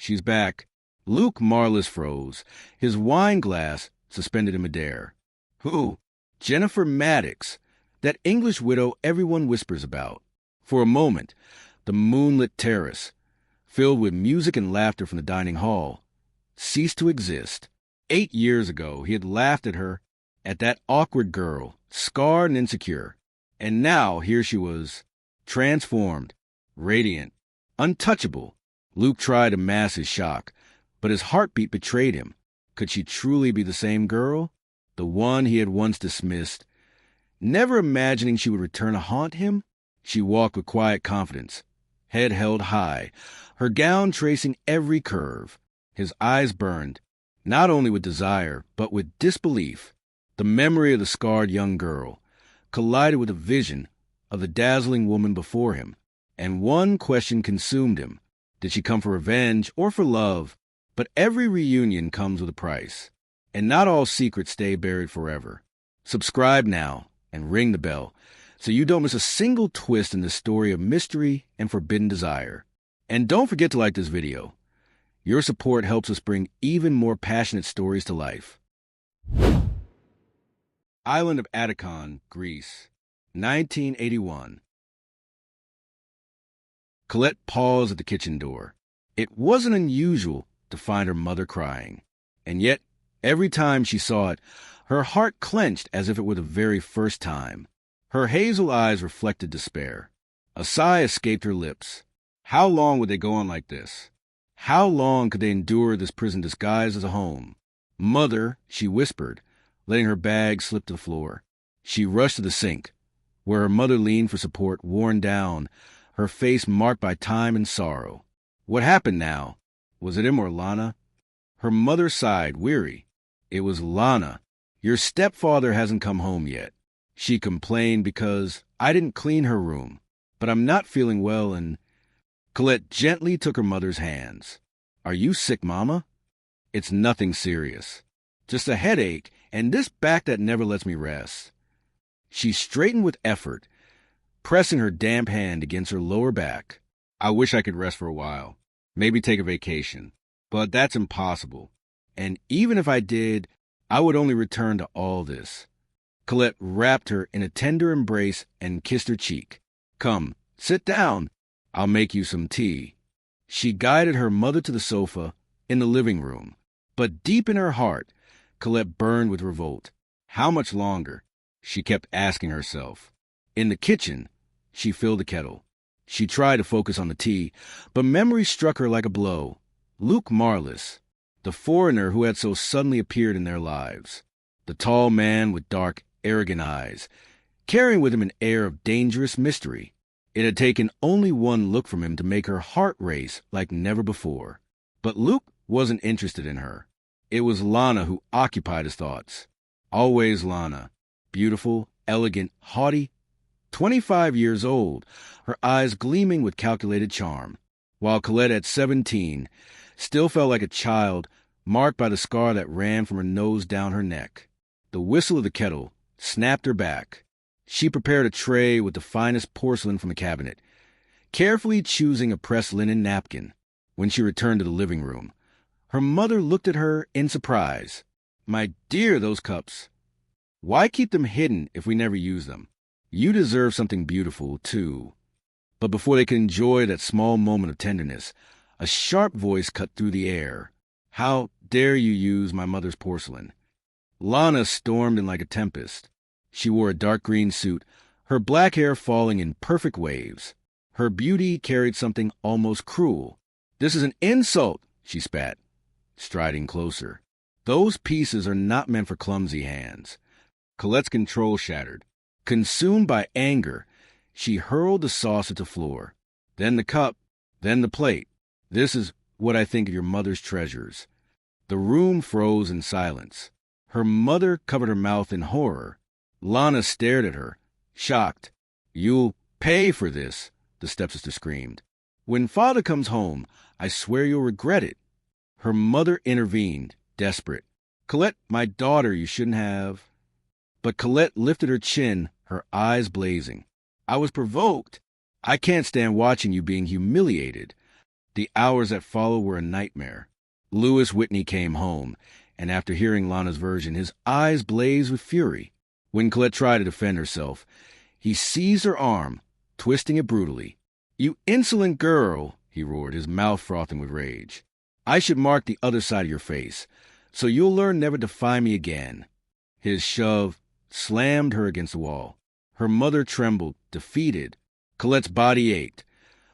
She's back. Luke Marlis froze, his wine glass suspended in midair. Who? Jennifer Maddox, that English widow everyone whispers about. For a moment, the moonlit terrace, filled with music and laughter from the dining hall, ceased to exist. 8 years ago, he had laughed at her, at that awkward girl, scarred and insecure. And now, here she was, transformed, radiant, untouchable. Luke tried to mask his shock, but his heartbeat betrayed him. Could she truly be the same girl? The one he had once dismissed? Never imagining she would return to haunt him, she walked with quiet confidence, head held high, her gown tracing every curve. His eyes burned, not only with desire, but with disbelief. The memory of the scarred young girl collided with a vision of the dazzling woman before him, and one question consumed him. Did she come for revenge or for love? But every reunion comes with a price, and not all secrets stay buried forever. Subscribe now and ring the bell so you don't miss a single twist in this story of mystery and forbidden desire. And don't forget to like this video. Your support helps us bring even more passionate stories to life. Island of Aegean, Greece, 1981. Colette paused at the kitchen door. It wasn't unusual to find her mother crying, and yet every time she saw it, her heart clenched as if it were the very first time. Her hazel eyes reflected despair. A sigh escaped her lips. How long would they go on like this? How long could they endure this prison disguised as a home? "Mother," she whispered, letting her bag slip to the floor. She rushed to the sink, where her mother leaned for support, worn down, her face marked by time and sorrow. What happened now? Was it him or Lana? Her mother sighed, weary. It was Lana. "Your stepfather hasn't come home yet," she complained, "because I didn't clean her room. But I'm not feeling well and—" Colette gently took her mother's hands. "Are you sick, Mama?" "It's nothing serious. Just a headache and this back that never lets me rest." She straightened with effort, pressing her damp hand against her lower back. "I wish I could rest for a while. Maybe take a vacation. But that's impossible. And even if I did, I would only return to all this." Colette wrapped her in a tender embrace and kissed her cheek. "Come, sit down. I'll make you some tea." She guided her mother to the sofa in the living room. But deep in her heart, Colette burned with revolt. How much longer? She kept asking herself. In the kitchen, she filled the kettle. She tried to focus on the tea, but memory struck her like a blow. Luke Marlis, the foreigner who had so suddenly appeared in their lives. The tall man with dark, arrogant eyes, carrying with him an air of dangerous mystery. It had taken only one look from him to make her heart race like never before. But Luke wasn't interested in her. It was Lana who occupied his thoughts. Always Lana. Beautiful, elegant, haughty. 25 years old, her eyes gleaming with calculated charm. While Colette at 17 still felt like a child, marked by the scar that ran from her nose down her neck. The whistle of the kettle snapped her back. She prepared a tray with the finest porcelain from the cabinet, carefully choosing a pressed linen napkin. When she returned to the living room, her mother looked at her in surprise. "My dear, those cups. Why keep them hidden if we never use them? You deserve something beautiful, too." But before they could enjoy that small moment of tenderness, a sharp voice cut through the air. "How dare you use my mother's porcelain?" Lana stormed in like a tempest. She wore a dark green suit, her black hair falling in perfect waves. Her beauty carried something almost cruel. "This is an insult," she spat, striding closer. "Those pieces are not meant for clumsy hands." Colette's control shattered. Consumed by anger, she hurled the saucer to the floor. Then the cup, then the plate. "This is what I think of your mother's treasures." The room froze in silence. Her mother covered her mouth in horror. Lana stared at her, shocked. "You'll pay for this," the stepsister screamed. "When father comes home, I swear you'll regret it." Her mother intervened, desperate. "Colette, my daughter, you shouldn't have." But Colette lifted her chin, her eyes blazing. "I was provoked. I can't stand watching you being humiliated. The hours that followed were a nightmare. Lewis Whitney came home, and after hearing Lana's version, his eyes blazed with fury. When Colette tried to defend herself, he seized her arm, twisting it brutally. "You insolent girl," he roared, his mouth frothing with rage. "I should mark the other side of your face, so you'll learn never to defy me again." His shove slammed her against the wall. Her mother trembled, defeated. Colette's body ached,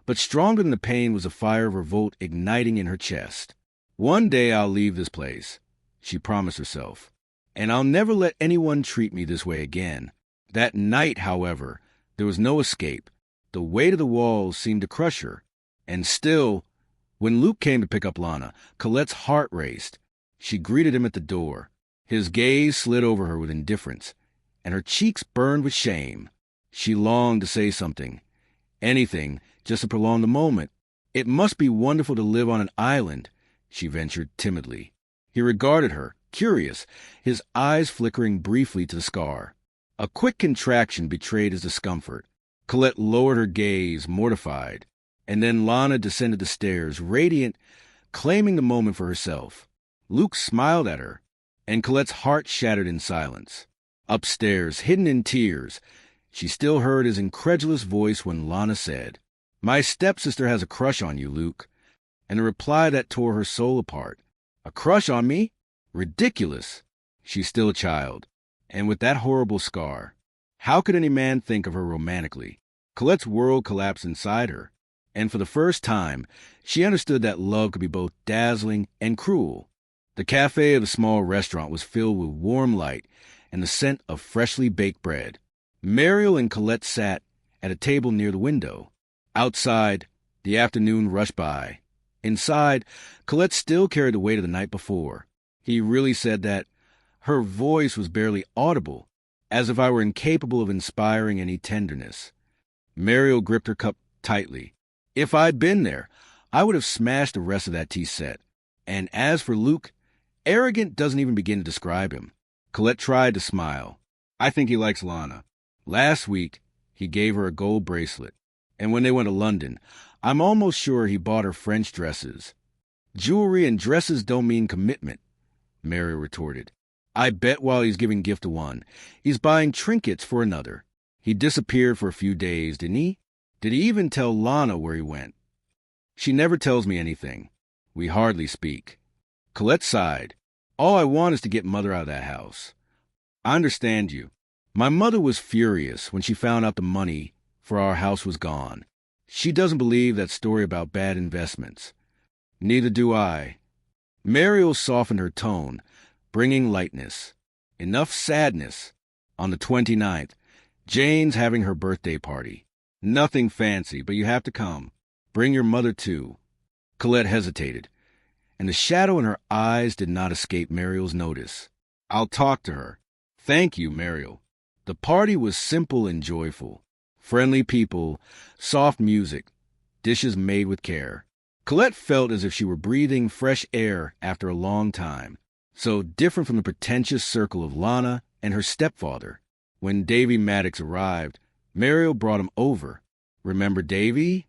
but stronger than the pain was the fire of revolt igniting in her chest. "One day I'll leave this place," she promised herself, "and I'll never let anyone treat me this way again." That night, however, there was no escape. The weight of the walls seemed to crush her. And still, when Luke came to pick up Lana, Colette's heart raced. She greeted him at the door. His gaze slid over her with indifference, and her cheeks burned with shame. She longed to say something, anything, just to prolong the moment. "It must be wonderful to live on an island," she ventured timidly. He regarded her, curious, his eyes flickering briefly to the scar. A quick contraction betrayed his discomfort. Colette lowered her gaze, mortified, and then Lana descended the stairs, radiant, claiming the moment for herself. Luke smiled at her, and Colette's heart shattered in silence. Upstairs, hidden in tears, she still heard his incredulous voice when Lana said, "My stepsister has a crush on you, Luke," and a reply that tore her soul apart. "A crush on me? Ridiculous! She's still a child, and with that horrible scar. How could any man think of her romantically?" Colette's world collapsed inside her, and for the first time, she understood that love could be both dazzling and cruel. The cafe of the small restaurant was filled with warm light and the scent of freshly baked bread. Mariel and Colette sat at a table near the window. Outside, the afternoon rushed by. Inside, Colette still carried the weight of the night before. He really said that. Her voice was barely audible, as if I were incapable of inspiring any tenderness. Mariel gripped her cup tightly. If I'd been there, I would have smashed the rest of that tea set. And as for Luke, arrogant doesn't even begin to describe him. Colette tried to smile. "I think he likes Lana. Last week, he gave her a gold bracelet. And when they went to London, I'm almost sure he bought her French dresses." "Jewelry and dresses don't mean commitment," Mariel retorted. "I bet while he's giving gift to one, he's buying trinkets for another. He disappeared for a few days, didn't he? Did he even tell Lana where he went?" "She never tells me anything. We hardly speak." Colette sighed. "All I want is to get Mother out of that house." "I understand you. My mother was furious when she found out the money for our house was gone. She doesn't believe that story about bad investments. Neither do I." Mariel softened her tone, bringing lightness. "Enough sadness. On the 29th, Jane's having her birthday party. Nothing fancy, but you have to come. Bring your mother, too." Colette hesitated, and the shadow in her eyes did not escape Mariel's notice. "I'll talk to her." "Thank you, Mariel." The party was simple and joyful. Friendly people, soft music, dishes made with care. Colette felt as if she were breathing fresh air after a long time, so different from the pretentious circle of Lana and her stepfather. When Davy Maddox arrived, Mariel brought him over. "Remember Davy?"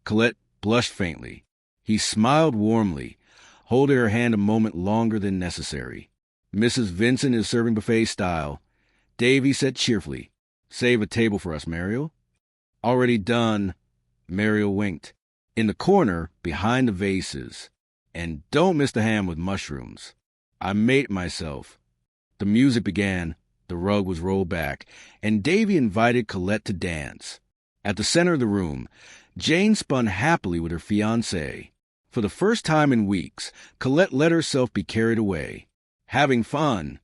Colette blushed faintly. He smiled warmly, holding her hand a moment longer than necessary. "Mrs. Vincent is serving buffet style," Davy said cheerfully. "Save a table for us, Mariel." "Already done." Mariel winked. "In the corner, behind the vases. And don't miss the ham with mushrooms. I made it myself." The music began, the rug was rolled back, and Davy invited Colette to dance. At the center of the room, Jane spun happily with her fiancé. For the first time in weeks, Colette let herself be carried away. "Having fun?"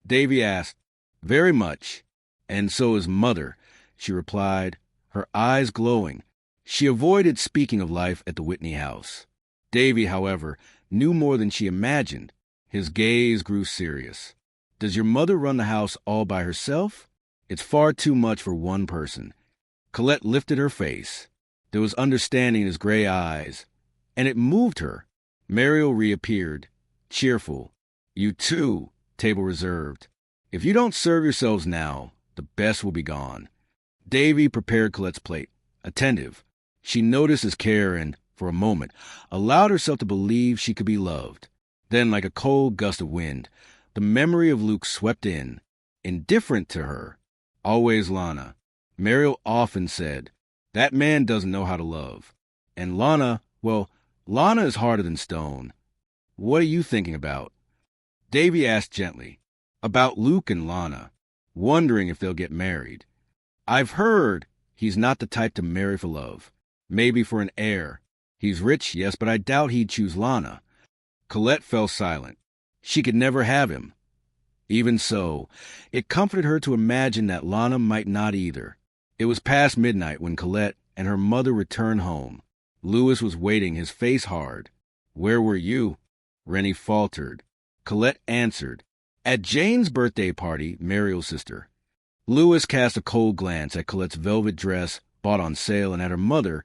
Davy asked. "Very much. And so is Mother," she replied, her eyes glowing. She avoided speaking of life at the Whitney house. Davy, however, knew more than she imagined. His gaze grew serious. "Does your mother run the house all by herself? It's far too much for one person." Colette lifted her face. There was understanding in his gray eyes, and it moved her. Mariel reappeared, cheerful. "You too, table reserved. If you don't serve yourselves now, the best will be gone." Davy prepared Colette's plate, attentive. She noticed his care and, for a moment, allowed herself to believe she could be loved. Then, like a cold gust of wind, the memory of Luke swept in, indifferent to her. Always Lana. Mariel often said, "That man doesn't know how to love." And Lana, well, Lana is harder than stone. "What are you thinking about?" Davy asked gently. "About Luke and Lana. Wondering if they'll get married. I've heard he's not the type to marry for love. Maybe for an heir. He's rich, yes, but I doubt he'd choose Lana." Colette fell silent. She could never have him. Even so, it comforted her to imagine that Lana might not either. It was past midnight when Colette and her mother returned home. Louis was waiting, his face hard. "Where were you?" Rennie faltered. Colette answered, "At Jane's birthday party, Mariel's sister." Louis cast a cold glance at Colette's velvet dress, bought on sale, and at her mother,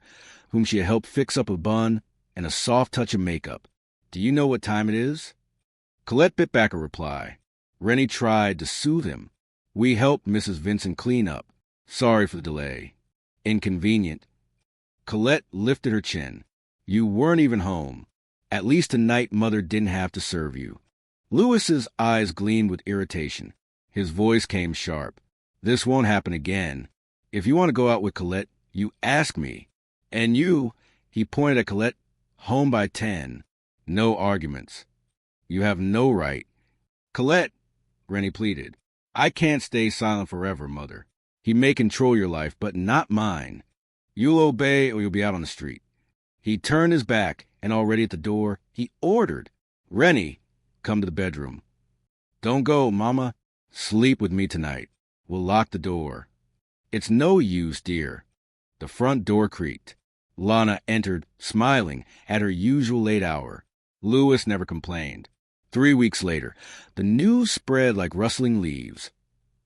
whom she had helped fix up a bun and a soft touch of makeup. "Do you know what time it is?" Colette bit back a reply. Rennie tried to soothe him. "We helped Mrs. Vincent clean up. Sorry for the delay. Inconvenient." Colette lifted her chin. "You weren't even home. At least tonight Mother didn't have to serve you." Louis's eyes gleamed with irritation. His voice came sharp. "This won't happen again. If you want to go out with Colette, you ask me. And you," he pointed at Colette, "home by 10. No arguments. You have no right." "Colette," Rennie pleaded, "I can't stay silent forever, Mother. He may control your life, but not mine. You'll obey or you'll be out on the street." He turned his back, and already at the door, he ordered, "Rennie, come to the bedroom." "Don't go, Mama. Sleep with me tonight. We'll lock the door." "It's no use, dear." The front door creaked. Lana entered, smiling, at her usual late hour. Louis never complained. 3 weeks later, the news spread like rustling leaves.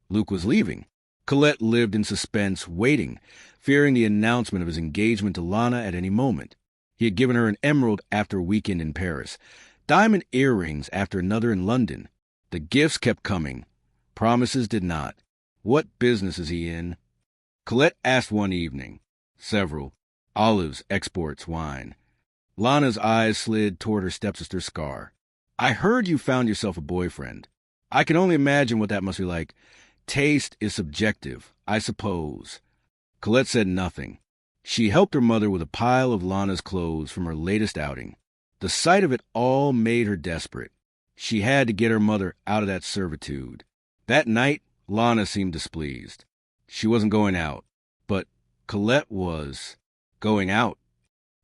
Luke was leaving. Colette lived in suspense, waiting, fearing the announcement of his engagement to Lana at any moment. He had given her an emerald after a weekend in Paris, diamond earrings after another in London. The gifts kept coming. Promises did not. What business is he in? Colette asked one evening. Several. Olives, exports, wine. Lana's eyes slid toward her stepsister Scar. "I heard you found yourself a boyfriend. I can only imagine what that must be like. Taste is subjective, I suppose." Colette said nothing. She helped her mother with a pile of Lana's clothes from her latest outing. The sight of it all made her desperate. She had to get her mother out of that servitude. That night, Lana seemed displeased. She wasn't going out, but Colette was going out.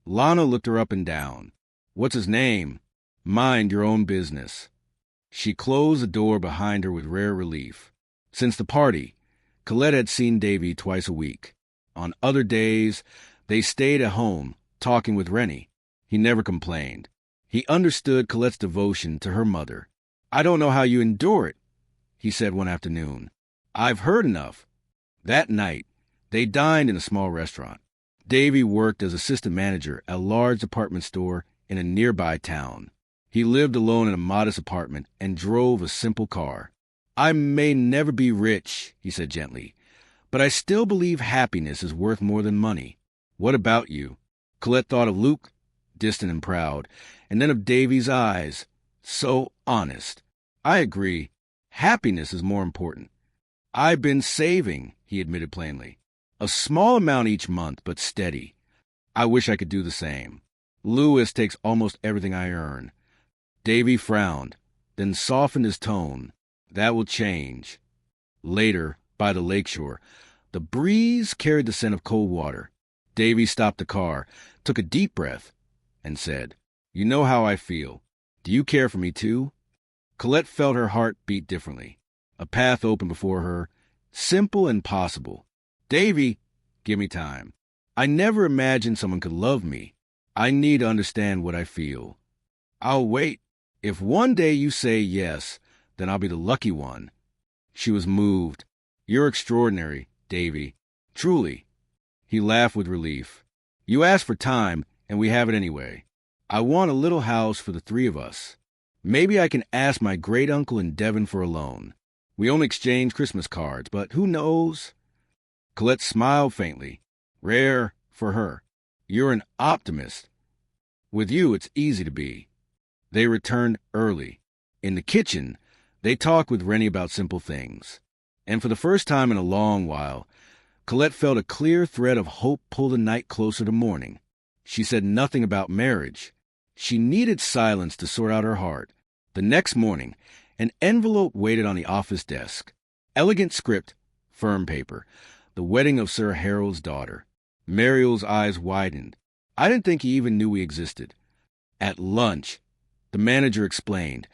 Lana looked her up and down. "What's his name?" "Mind your own business." She closed the door behind her with rare relief. Since the party, Colette had seen Davy twice a week. On other days, they stayed at home, talking with Rennie. He never complained. He understood Colette's devotion to her mother. "I don't know how you endure it," he said one afternoon. "I've heard enough." That night, they dined in a small restaurant. Davy worked as assistant manager at a large department store in a nearby town. He lived alone in a modest apartment and drove a simple car. "I may never be rich," he said gently, "but I still believe happiness is worth more than money. What about you?" Colette thought of Luke, distant and proud, and then of Davy's eyes, so honest. "I agree. Happiness is more important." "I've been saving," he admitted plainly. "A small amount each month, but steady. I wish I could do the same. Louis takes almost everything I earn." Davy frowned, then softened his tone. "That will change." Later, by the lakeshore, the breeze carried the scent of cold water. Davy stopped the car, took a deep breath, and said, "You know how I feel. Do you care for me too?" Colette felt her heart beat differently. A path opened before her, simple and possible. "Davy, give me time. I never imagined someone could love me. I need to understand what I feel. I'll wait. If one day you say yes, then I'll be the lucky one." She was moved. "You're extraordinary, Davy. Truly." He laughed with relief. "You asked for time, and we have it anyway. I want a little house for the three of us. Maybe I can ask my great-uncle in Devon for a loan. We only exchange Christmas cards, but who knows?" Colette smiled faintly. Rare for her. "You're an optimist." With you, it's easy to be. They returned early. In the kitchen, they talked with Rennie about simple things. And for the first time in a long while, Colette felt a clear thread of hope pull the night closer to morning. She said nothing about marriage. She needed silence to sort out her heart. The next morning, an envelope waited on the office desk. Elegant script, firm paper. The wedding of Sir Harold's daughter. Mariel's eyes widened. I didn't think he even knew we existed. At lunch, the manager explained.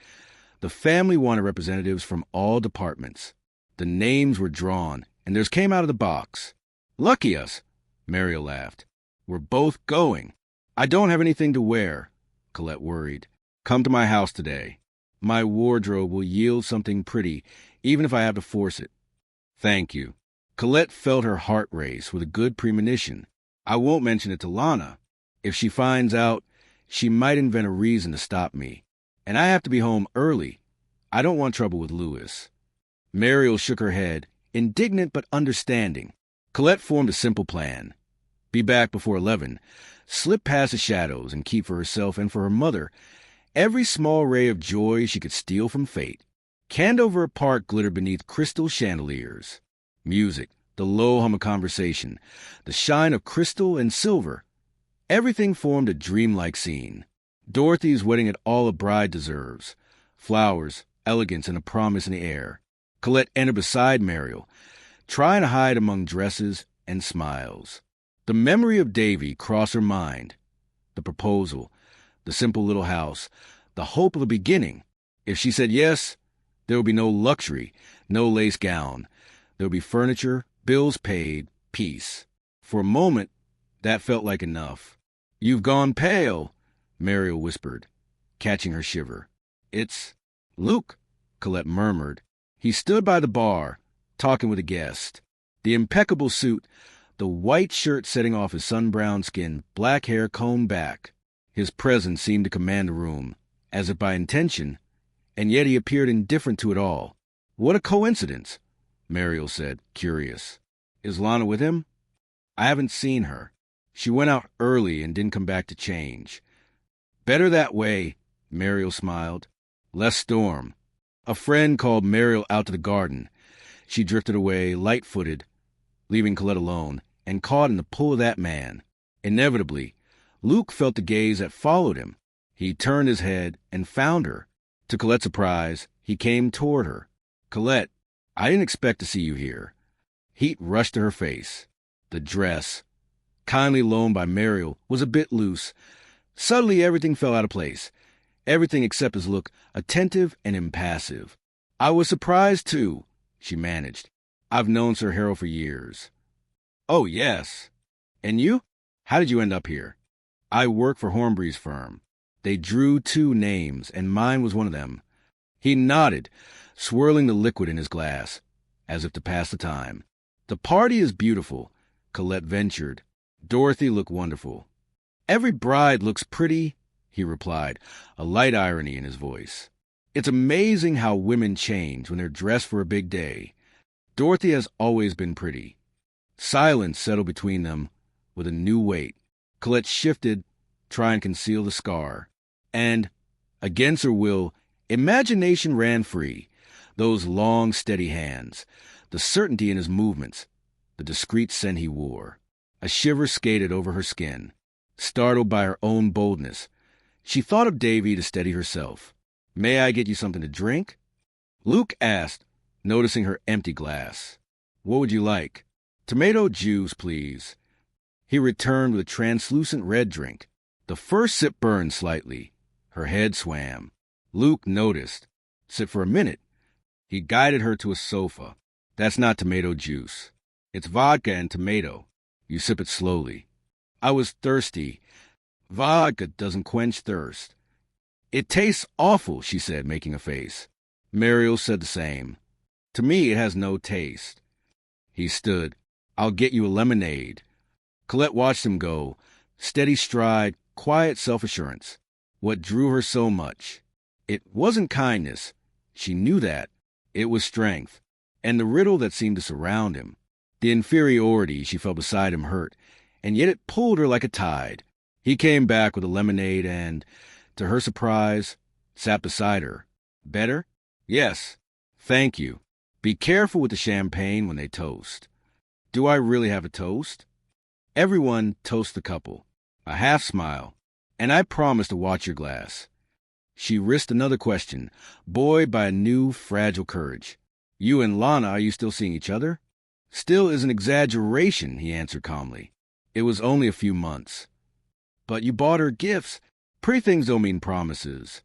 The family wanted representatives from all departments. The names were drawn, and theirs came out of the box. Lucky us, Mariel laughed. We're both going. I don't have anything to wear, Colette worried. Come to my house today. My wardrobe will yield something pretty, even if I have to force it. Thank you. Colette felt her heart race with a good premonition. I won't mention it to Lana. If she finds out, she might invent a reason to stop me. And I have to be home early. I don't want trouble with Louis. Mariel shook her head, indignant but understanding. Colette formed a simple plan. Be back before 11, slip past the shadows and keep for herself and for her mother every small ray of joy she could steal from fate. Candover Park glittered beneath crystal chandeliers. Music, the low hum of conversation, the shine of crystal and silver. Everything formed a dreamlike scene. Dorothy's wedding had all a bride deserves. Flowers, elegance, and a promise in the air. Colette entered beside Mariel, trying to hide among dresses and smiles. The memory of Davy crossed her mind. The proposal, the simple little house, the hope of a beginning. If she said yes, there would be no luxury, no lace gown. There would be furniture, bills paid, peace. For a moment, that felt like enough. You've gone pale, Mariel whispered, catching her shiver. It's Luke, Colette murmured. He stood by the bar, talking with a guest. The impeccable suit, the white shirt setting off his sun-browned skin, black hair combed back. His presence seemed to command the room, as if by intention, and yet he appeared indifferent to it all. What a coincidence, Mariel said, curious. Is Lana with him? I haven't seen her. She went out early and didn't come back to change. Better that way, Mariel smiled. Less storm. A friend called Mariel out to the garden. She drifted away, light-footed, leaving Colette alone, and caught in the pull of that man. Inevitably, Luke felt the gaze that followed him. He turned his head and found her. To Colette's surprise, he came toward her. Colette, I didn't expect to see you here. Heat rushed to her face. The dress, kindly loaned by Mariel, was a bit loose. Suddenly everything fell out of place. Everything except his look, attentive and impassive. I was surprised, too, she managed. I've known Sir Harold for years. Oh, yes. And you? How did you end up here? I work for Hornby's firm. They drew 2 names, and mine was one of them. He nodded, swirling the liquid in his glass, as if to pass the time. The party is beautiful, Colette ventured. Dorothy looked wonderful. Every bride looks pretty, he replied, a light irony in his voice. It's amazing how women change when they're dressed for a big day. Dorothy has always been pretty. Silence settled between them with a new weight. Colette shifted, trying to conceal the scar. And, against her will, imagination ran free. Those long, steady hands, the certainty in his movements, the discreet scent he wore. A shiver skated over her skin. Startled by her own boldness, she thought of Davy to steady herself. May I get you something to drink? Luke asked, noticing her empty glass. What would you like? Tomato juice, please. He returned with a translucent red drink. The first sip burned slightly. Her head swam. Luke noticed. Sit for a minute. He guided her to a sofa. That's not tomato juice. It's vodka and tomato. You sip it slowly. I was thirsty. Vodka doesn't quench thirst. It tastes awful, she said, making a face. Mariel said the same. To me, it has no taste. He stood. I'll get you a lemonade. Colette watched him go. Steady stride, quiet self-assurance. What drew her so much? It wasn't kindness. She knew that. It was strength. And the riddle that seemed to surround him. The inferiority she felt beside him hurt, and yet it pulled her like a tide. He came back with a lemonade and, to her surprise, sat beside her. Better? Yes. Thank you. Be careful with the champagne when they toast. Do I really have a toast? Everyone toasts the couple. A half smile. And I promise to watch your glass. She risked another question, buoyed by a new, fragile courage. You and Lana, are you still seeing each other? Still is an exaggeration, he answered calmly. It was only a few months. But you bought her gifts. Pretty things don't mean promises.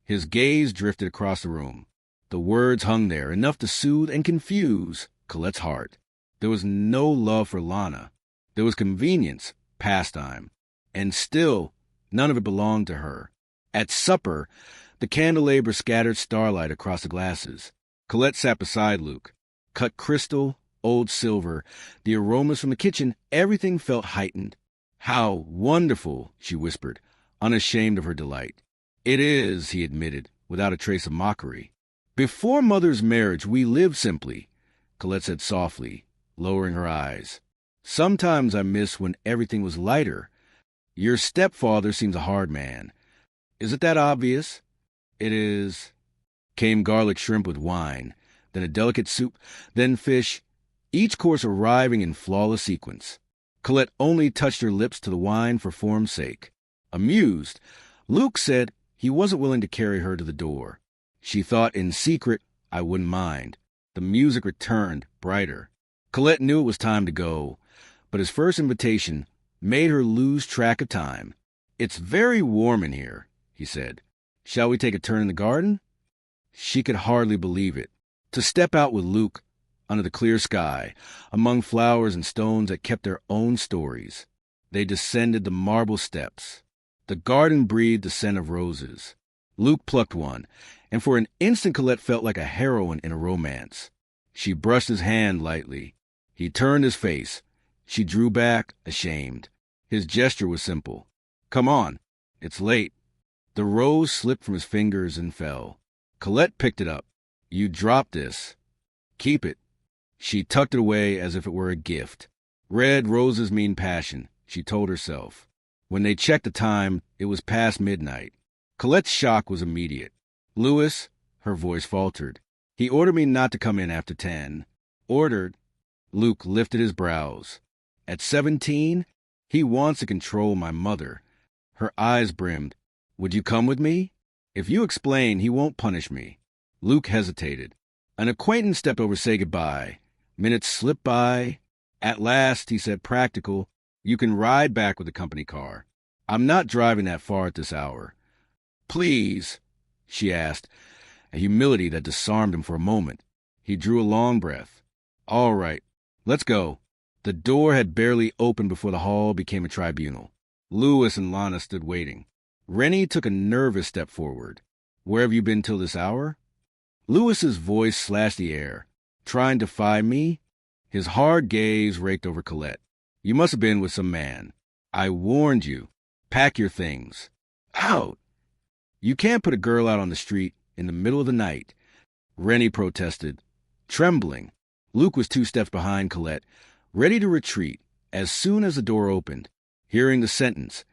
His gaze drifted across the room. The words hung there, enough to soothe and confuse Colette's heart. There was no love for Lana. There was convenience, pastime. And still, none of it belonged to her. At supper, the candelabra scattered starlight across the glasses. Colette sat beside Luke. Cut crystal, old silver, the aromas from the kitchen, everything felt heightened. How wonderful, she whispered, unashamed of her delight. It is, he admitted, without a trace of mockery. Before Mother's marriage, we lived simply, Colette said softly, lowering her eyes. Sometimes I miss when everything was lighter. Your stepfather seems a hard man. Is it that obvious? It is. Came garlic shrimp with wine, then a delicate soup, then fish, each course arriving in flawless sequence. Colette only touched her lips to the wine for form's sake. Amused, Luke said he wasn't willing to carry her to the door. She thought in secret, I wouldn't mind. The music returned, brighter. Colette knew it was time to go, but his first invitation made her lose track of time. It's very warm in here, he said. Shall we take a turn in the garden? She could hardly believe it. To step out with Luke under the clear sky, among flowers and stones that kept their own stories. They descended the marble steps. The garden breathed the scent of roses. Luke plucked one, and for an instant Colette felt like a heroine in a romance. She brushed his hand lightly. He turned his face. She drew back, ashamed. His gesture was simple. Come on. It's late. The rose slipped from his fingers and fell. Colette picked it up. You dropped this. Keep it. She tucked it away as if it were a gift. Red roses mean passion, she told herself. When they checked the time, it was past midnight. Colette's shock was immediate. Louis, her voice faltered. He ordered me not to come in after 10. Ordered? Luke lifted his brows. At 17, he wants to control my mother. Her eyes brimmed. Would you come with me? If you explain, he won't punish me. Luke hesitated. An acquaintance stepped over to say goodbye. Minutes slipped by. At last, he said, practical, you can ride back with the company car. I'm not driving that far at this hour. Please, she asked, a humility that disarmed him for a moment. He drew a long breath. All right, let's go. The door had barely opened before the hall became a tribunal. Louis and Lana stood waiting. Rennie took a nervous step forward. Where have you been till this hour? Louis's voice slashed the air. Trying to defy me? His hard gaze raked over Colette. You must have been with some man. I warned you. Pack your things. Out! You can't put a girl out on the street in the middle of the night. Rennie protested, trembling. Luke was 2 steps behind Colette, ready to retreat as soon as the door opened. Hearing the sentence,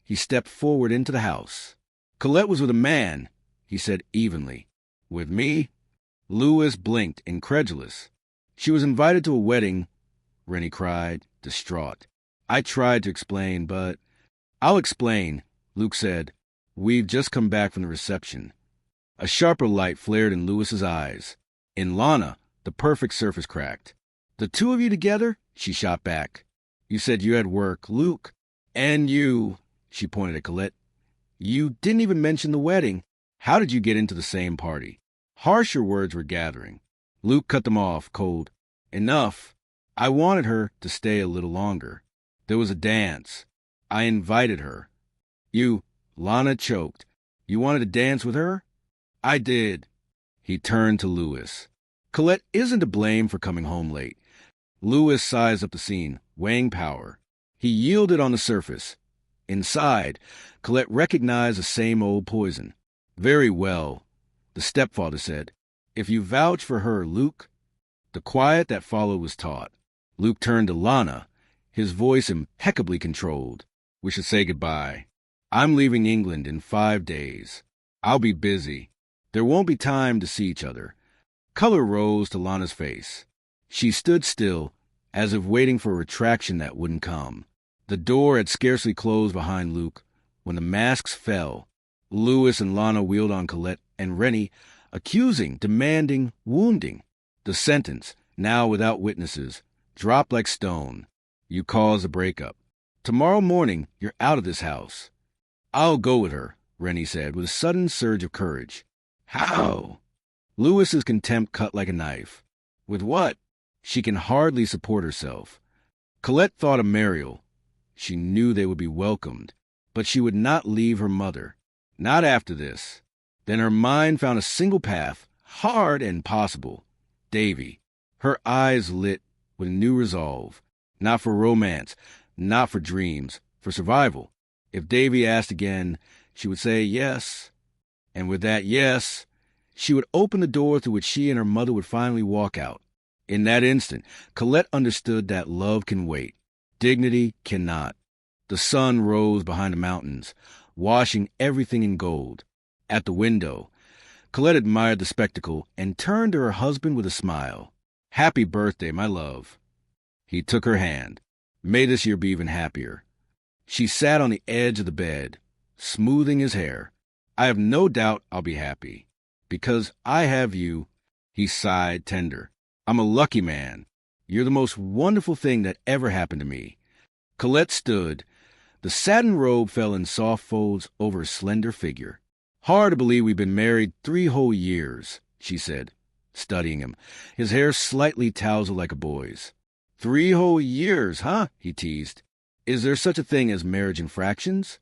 he stepped forward into the house. Colette was with a man, he said evenly. With me? Louis blinked, incredulous. She was invited to a wedding, Rennie cried, distraught. I tried to explain, but... I'll explain, Luke said. We've just come back from the reception. A sharper light flared in Louis's eyes. In Lana, the perfect surface cracked. The two of you together? She shot back. You said you had work, Luke. And you, she pointed at Colette. You didn't even mention the wedding. How did you get into the same party? Harsher words were gathering. Luke cut them off, cold. Enough. I wanted her to stay a little longer. There was a dance. I invited her. You, Lana choked. You wanted to dance with her? I did. He turned to Louis. Colette isn't to blame for coming home late. Louis sized up the scene, weighing power. He yielded on the surface. Inside, Colette recognized the same old poison. Very well, the stepfather said. If you vouch for her, Luke. The quiet that followed was taut. Luke turned to Lana, his voice impeccably controlled. We should say goodbye. I'm leaving England in 5 days. I'll be busy. There won't be time to see each other. Color rose to Lana's face. She stood still, as if waiting for a retraction that wouldn't come. The door had scarcely closed behind Luke when the masks fell. Louis and Lana wheeled on Colette and Rennie, accusing, demanding, wounding. The sentence, now without witnesses, dropped like stone. You caused a breakup. Tomorrow morning, you're out of this house. I'll go with her, Rennie said, with a sudden surge of courage. How? Louis's contempt cut like a knife. With what? She can hardly support herself. Colette thought of Mariel. She knew they would be welcomed, but she would not leave her mother. Not after this. Then her mind found a single path, hard and possible. Davy. Her eyes lit with a new resolve. Not for romance, not for dreams, for survival. If Davy asked again, she would say yes. And with that yes, she would open the door through which she and her mother would finally walk out. In that instant, Colette understood that love can wait. Dignity cannot. The sun rose behind the mountains, washing everything in gold. At the window, Colette admired the spectacle and turned to her husband with a smile. Happy birthday, my love. He took her hand. May this year be even happier. She sat on the edge of the bed, smoothing his hair. I have no doubt I'll be happy. Because I have you. He sighed tender. I'm a lucky man. You're the most wonderful thing that ever happened to me. Colette stood. The satin robe fell in soft folds over her slender figure. Hard to believe we've been married 3 whole years, she said, studying him, his hair slightly tousled like a boy's. 3 whole years, huh? He teased. Is there such a thing as marriage infractions?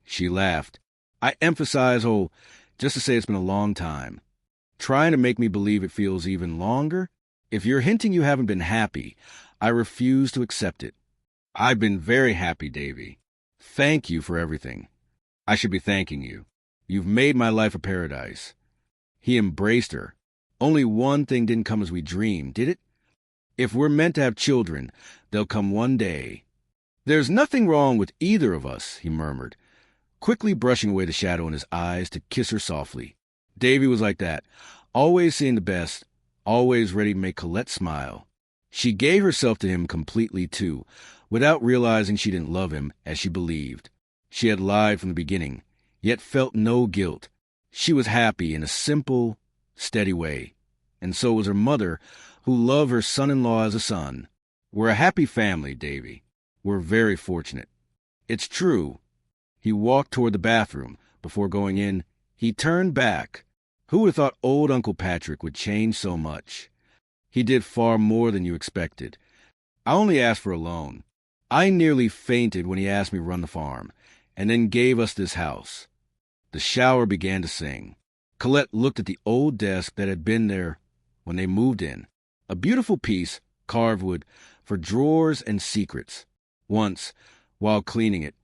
She laughed. I emphasize whole just to say it's been a long time. Trying to make me believe it feels even longer? If you're hinting you haven't been happy, I refuse to accept it. I've been very happy, Davy. Thank you for everything. I should be thanking you. You've made my life a paradise. He embraced her. Only one thing didn't come as we dreamed, did it? If we're meant to have children, they'll come one day. There's nothing wrong with either of us, he murmured, quickly brushing away the shadow in his eyes to kiss her softly. Davy was like that, always seeing the best, always ready to make Colette smile. She gave herself to him completely, too, without realizing she didn't love him as she believed. She had lied from the beginning, yet felt no guilt. She was happy in a simple, steady way. And so was her mother, who loved her son-in-law as a son. We're a happy family, Davy. We're very fortunate. It's true. He walked toward the bathroom. Before going in, he turned back. Who would have thought old Uncle Patrick would change so much? He did far more than you expected. I only asked for a loan. I nearly fainted when he asked me to run the farm, and then gave us this house. The shower began to sing. Colette looked at the old desk that had been there when they moved in. A beautiful piece, carved wood, for drawers and secrets. Once, while cleaning it,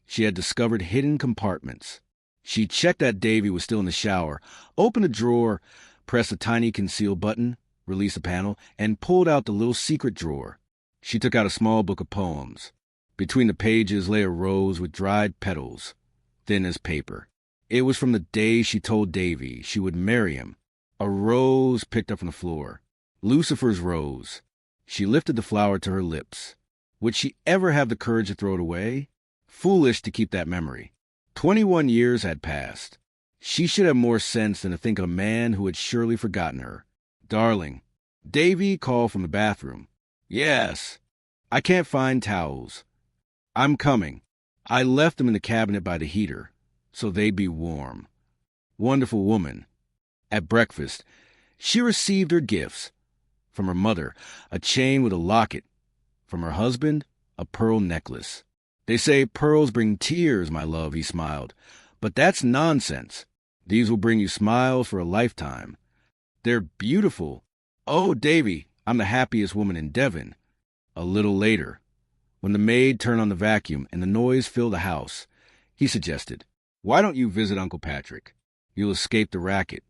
she had discovered hidden compartments. She checked that Davy was still in the shower, opened a drawer, pressed a tiny conceal button, released a panel, and pulled out the little secret drawer. She took out a small book of poems. Between the pages lay a rose with dried petals, thin as paper. It was from the day she told Davy she would marry him. A rose picked up from the floor. Lucifer's rose. She lifted the flower to her lips. Would she ever have the courage to throw it away? Foolish to keep that memory. 21 years had passed. She should have more sense than to think of a man who had surely forgotten her. Darling. Davy called from the bathroom. Yes. I can't find towels. I'm coming. I left them in the cabinet by the heater, so they'd be warm. Wonderful woman. At breakfast, she received her gifts. From her mother, a chain with a locket. From her husband, a pearl necklace. They say pearls bring tears, my love, he smiled. But that's nonsense. These will bring you smiles for a lifetime. They're beautiful. Oh, Davy, I'm the happiest woman in Devon. A little later, when the maid turned on the vacuum and the noise filled the house, he suggested, why don't you visit Uncle Patrick? You'll escape the racket.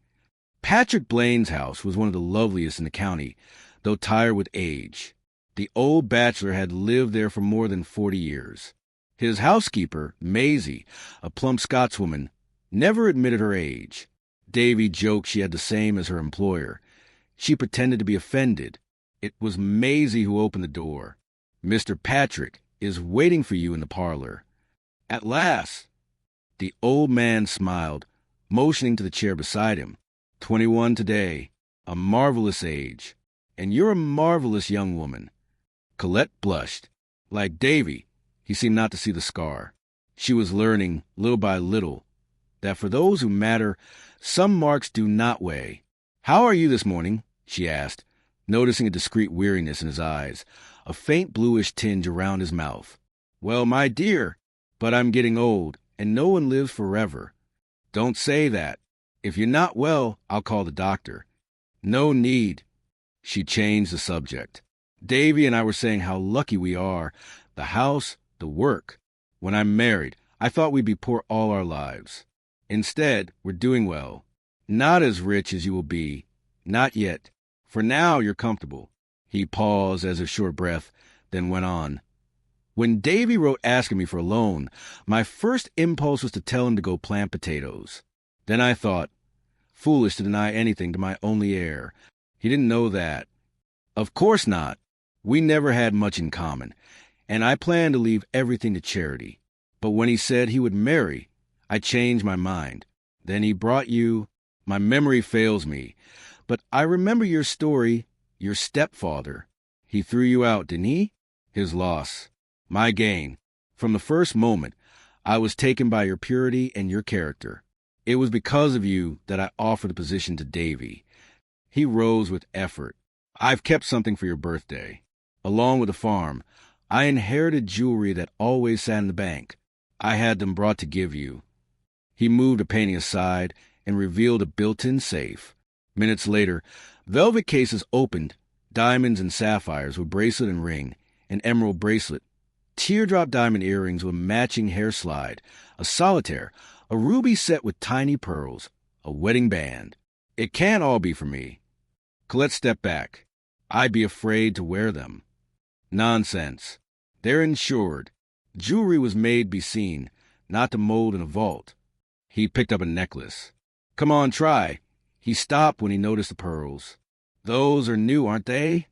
Patrick Blaine's house was one of the loveliest in the county, though tired with age. The old bachelor had lived there for more than 40 years. His housekeeper, Maisie, a plump Scotswoman, never admitted her age. Davy joked she had the same as her employer. She pretended to be offended. It was Maisie who opened the door. "Mr. Patrick is waiting for you in the parlor." "At last." The old man smiled, motioning to the chair beside him. 21 today. A marvelous age. And you're a marvelous young woman." Colette blushed. Like Davy, he seemed not to see the scar. She was learning, little by little, that for those who matter, some marks do not weigh. "How are you this morning?" she asked, noticing a discreet weariness in his eyes, a faint bluish tinge around his mouth. "Well, my dear, but I'm getting old, and no one lives forever." "Don't say that. If you're not well, I'll call the doctor." "No need." She changed the subject. "Davy and I were saying how lucky we are. The house, the work. When I'm married, I thought we'd be poor all our lives. Instead, we're doing well. Not as rich as you will be. Not yet. For now, you're comfortable." He paused as if short breath, then went on. "When Davy wrote asking me for a loan, my first impulse was to tell him to go plant potatoes. Then I thought, foolish to deny anything to my only heir. He didn't know that. Of course not. We never had much in common, and I planned to leave everything to charity. But when he said he would marry, I changed my mind. Then he brought you. My memory fails me, but I remember your story, your stepfather. He threw you out, didn't he? His loss. My gain. From the first moment, I was taken by your purity and your character. It was because of you that I offered the position to Davy." He rose with effort. "I've kept something for your birthday. Along with the farm, I inherited jewelry that always sat in the bank. I had them brought to give you." He moved a painting aside and revealed a built-in safe. Minutes later, velvet cases opened, diamonds and sapphires with bracelet and ring, an emerald bracelet, teardrop diamond earrings with matching hair slide, a solitaire, a ruby set with tiny pearls, a wedding band. "It can't all be for me." Colette stepped back. "I'd be afraid to wear them." "Nonsense. They're insured. Jewelry was made to be seen, not to mold in a vault." He picked up a necklace. "Come on, try." He stopped when he noticed the pearls. "Those are new, aren't they?"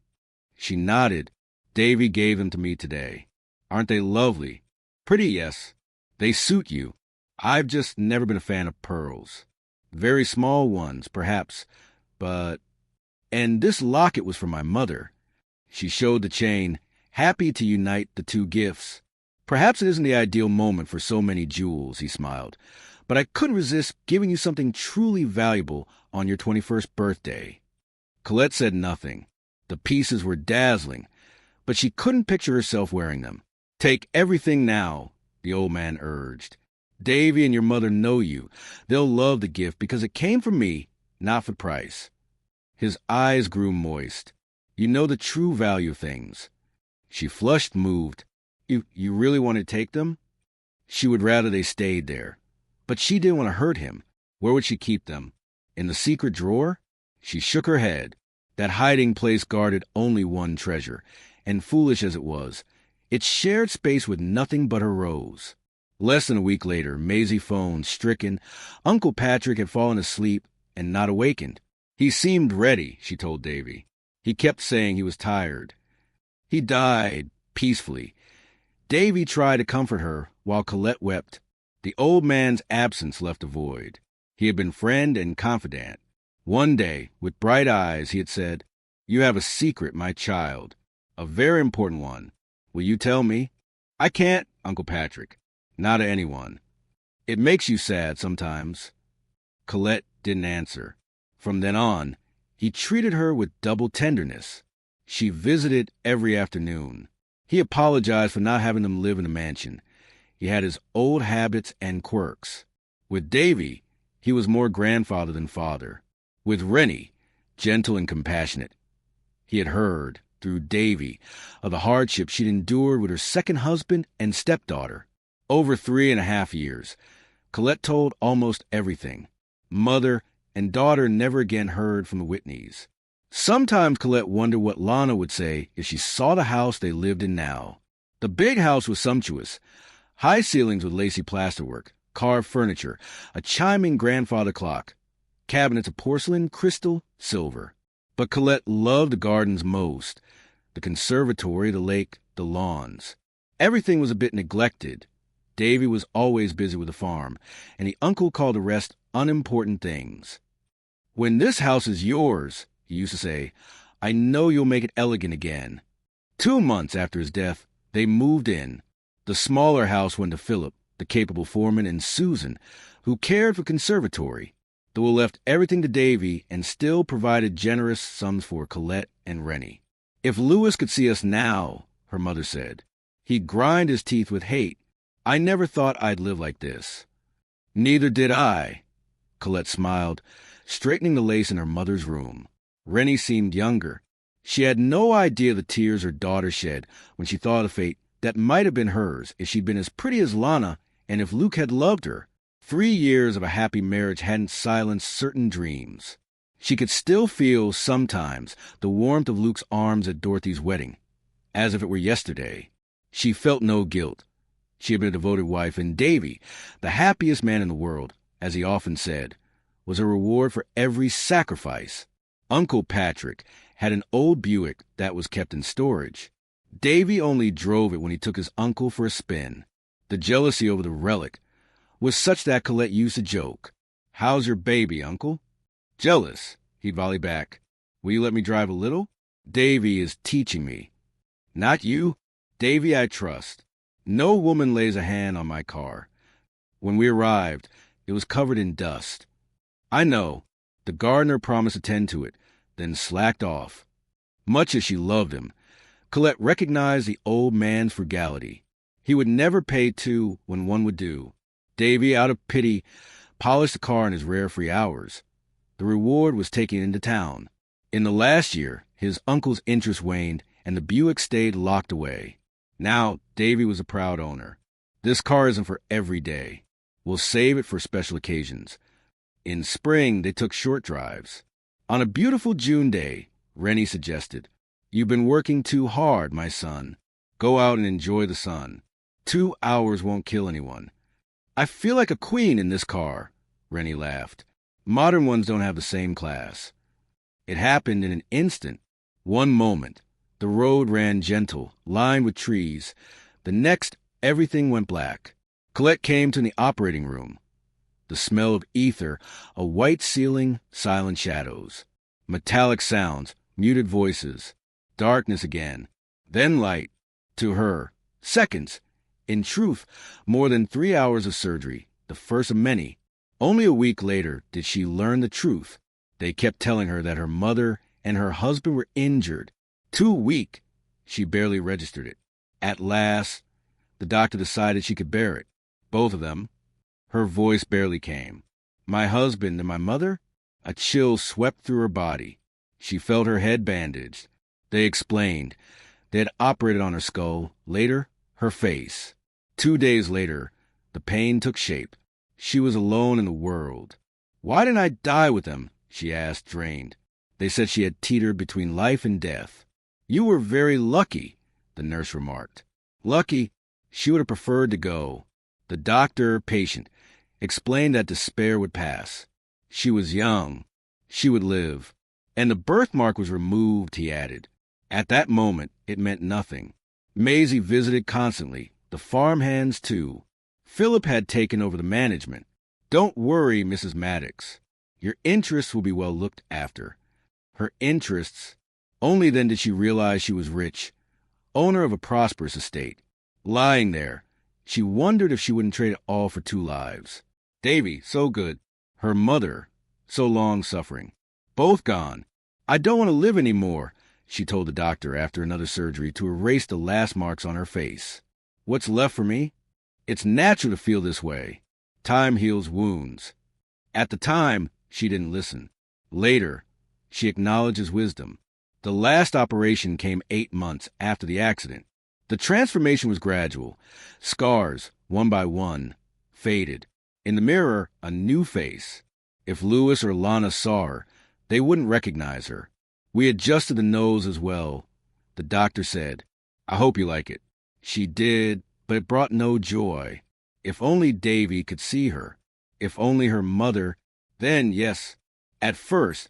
She nodded. "Davy gave them to me today." "Aren't they lovely?" "Pretty, yes. They suit you. I've just never been a fan of pearls. Very small ones, perhaps, but... And this locket was from my mother." She showed the chain, happy to unite the two gifts. "Perhaps it isn't the ideal moment for so many jewels," he smiled, "but I couldn't resist giving you something truly valuable on your 21st birthday." Colette said nothing. The pieces were dazzling, but she couldn't picture herself wearing them. "Take everything now," the old man urged. "Davy and your mother know you. They'll love the gift because it came from me, not for price." His eyes grew moist. "You know the true value of things." She flushed, moved. You really want to take them?" She would rather they stayed there. But she didn't want to hurt him. Where would she keep them? In the secret drawer? She shook her head. That hiding place guarded only one treasure, and foolish as it was, it shared space with nothing but her rose. Less than a week later, Maisie phoned, stricken. Uncle Patrick had fallen asleep and not awakened. "He seemed ready," she told Davy. "He kept saying he was tired." "He died peacefully." Davy tried to comfort her while Colette wept. The old man's absence left a void. He had been friend and confidant. One day, with bright eyes, he had said, "You have a secret, my child. A very important one. Will you tell me?" "I can't, Uncle Patrick. Not to anyone." "It makes you sad sometimes." Colette didn't answer. From then on, he treated her with double tenderness. She visited every afternoon. He apologized for not having them live in a mansion. He had his old habits and quirks. With Davy, he was more grandfather than father. With Rennie, gentle and compassionate. He had heard, through Davy, of the hardship she'd endured with her second husband and stepdaughter. Over 3.5 years, Colette told almost everything. Mother and daughter never again heard from the Whitneys. Sometimes Colette wondered what Lana would say if she saw the house they lived in now. The big house was sumptuous, High ceilings with lacy plasterwork, carved furniture, a chiming grandfather clock, cabinets of porcelain, crystal, silver. But Colette loved the gardens most. The conservatory, the lake, the lawns. Everything was a bit neglected. Davy was always busy with the farm, and the uncle called the rest unimportant things. "When this house is yours," he used to say, "I know you'll make it elegant again." 2 months after his death, they moved in. The smaller house went to Philip, the capable foreman, and Susan, who cared for conservatory. The will left everything to Davy and still provided generous sums for Colette and Rennie. "If Louis could see us now," her mother said, "he'd grind his teeth with hate. I never thought I'd live like this." "Neither did I." Colette smiled, straightening the lace in her mother's room. Rennie seemed younger. She had no idea the tears her daughter shed when she thought of fate that might have been hers if she'd been as pretty as Lana and if Luke had loved her. 3 years of a happy marriage hadn't silenced certain dreams. She could still feel, sometimes, the warmth of Luke's arms at Dorothy's wedding, as if it were yesterday. She felt no guilt. She had been a devoted wife, and Davy, the happiest man in the world, as he often said, was a reward for every sacrifice. Uncle Patrick had an old Buick that was kept in storage. Davy only drove it when he took his uncle for a spin. The jealousy over the relic was such that Colette used to joke, "How's your baby, Uncle?" "Jealous," he'd volley back. "Will you let me drive a little? Davy is teaching me." "Not you. Davy I trust. No woman lays a hand on my car." When we arrived, it was covered in dust. "I know." The gardener promised to tend to it, then slacked off. Much as she loved him, Colette recognized the old man's frugality. He would never pay 2 when 1 would do. Davy, out of pity, polished the car in his rare free hours. The reward was taking it into town. In the last year, his uncle's interest waned, and the Buick stayed locked away. Now, Davy was a proud owner. "This car isn't for every day. We'll save it for special occasions." In spring, they took short drives. On a beautiful June day, Rennie suggested, "You've been working too hard, my son. Go out and enjoy the sun. 2 hours won't kill anyone." "I feel like a queen in this car," Rennie laughed. "Modern ones don't have the same class." It happened in an instant. One moment, the road ran gentle, lined with trees. The next, everything went black. Colette came to the operating room. The smell of ether, a white ceiling, silent shadows. Metallic sounds, muted voices. Darkness again. Then light. To her. Seconds. In truth, more than 3 hours of surgery, the first of many. Only a week later did she learn the truth. They kept telling her that her mother and her husband were injured. Too weak. She barely registered it. At last, the doctor decided she could bear it. Both of them. Her voice barely came. "My husband and my mother?" A chill swept through her body. She felt her head bandaged. They explained. They had operated on her skull. Later, her face. 2 days later, the pain took shape. She was alone in the world. "Why didn't I die with them?" she asked, drained. They said she had teetered between life and death. "You were very lucky," the nurse remarked. Lucky? She would have preferred to go. The doctor, patient, explained that despair would pass. She was young. She would live. And the birthmark was removed, he added. At that moment, it meant nothing. Maisie visited constantly, the farmhands too. Philip had taken over the management. "Don't worry, Mrs. Maddox. Your interests will be well looked after." Her interests? Only then did she realize she was rich, owner of a prosperous estate. Lying there, she wondered if she wouldn't trade it all for 2 lives. Davy, so good. Her mother, so long suffering. Both gone. "I don't want to live any more," she told the doctor after another surgery to erase the last marks on her face. "What's left for me? It's natural to feel this way. Time heals wounds." At the time, she didn't listen. Later, she acknowledged his wisdom. The last operation came 8 months after the accident. The transformation was gradual. Scars, one by one, faded. In the mirror, a new face. If Louis or Lana saw her, they wouldn't recognize her. We adjusted the nose as well. The doctor said, "I hope you like it." She did, but it brought no joy. If only Davy could see her. If only her mother. Then, yes, at first,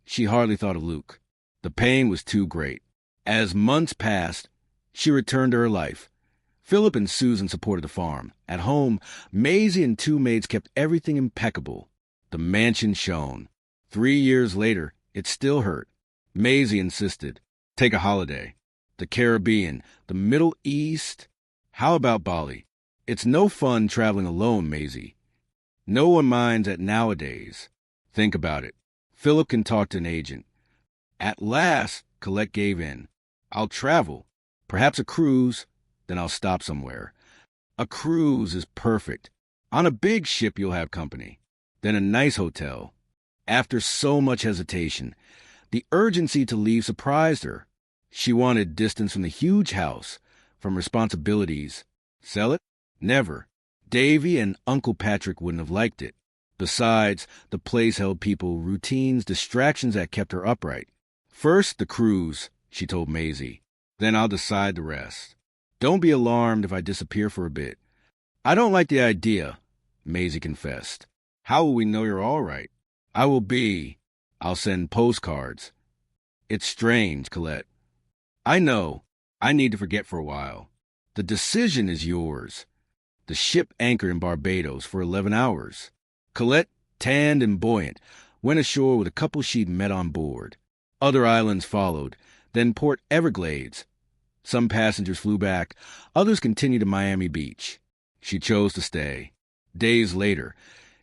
she hardly thought of Luke. The pain was too great. As months passed, she returned to her life. Philip and Susan supported the farm. At home, Maisie and two maids kept everything impeccable. The mansion shone. 3 years later, it still hurt. Maisie insisted. Take a holiday. The Caribbean, the Middle East. How about Bali? It's no fun traveling alone, Maisie. No one minds that nowadays. Think about it. Philip can talk to an agent. At last, Colette gave in. I'll travel. Perhaps a cruise. Then I'll stop somewhere. A cruise is perfect. On a big ship, you'll have company. Then a nice hotel. After so much hesitation, the urgency to leave surprised her. She wanted distance from the huge house, from responsibilities. Sell it? Never. Davy and Uncle Patrick wouldn't have liked it. Besides, the place held people, routines, distractions that kept her upright. First, the cruise, she told Maisie. Then I'll decide the rest. Don't be alarmed if I disappear for a bit. I don't like the idea, Maisie confessed. How will we know you're all right? I'll send postcards. It's strange, Colette. I know. I need to forget for a while. The decision is yours. The ship anchored in Barbados for 11 hours. Colette, tanned and buoyant, went ashore with a couple she'd met on board. Other islands followed, then Port Everglades. Some passengers flew back, others continued to Miami Beach. She chose to stay. Days later,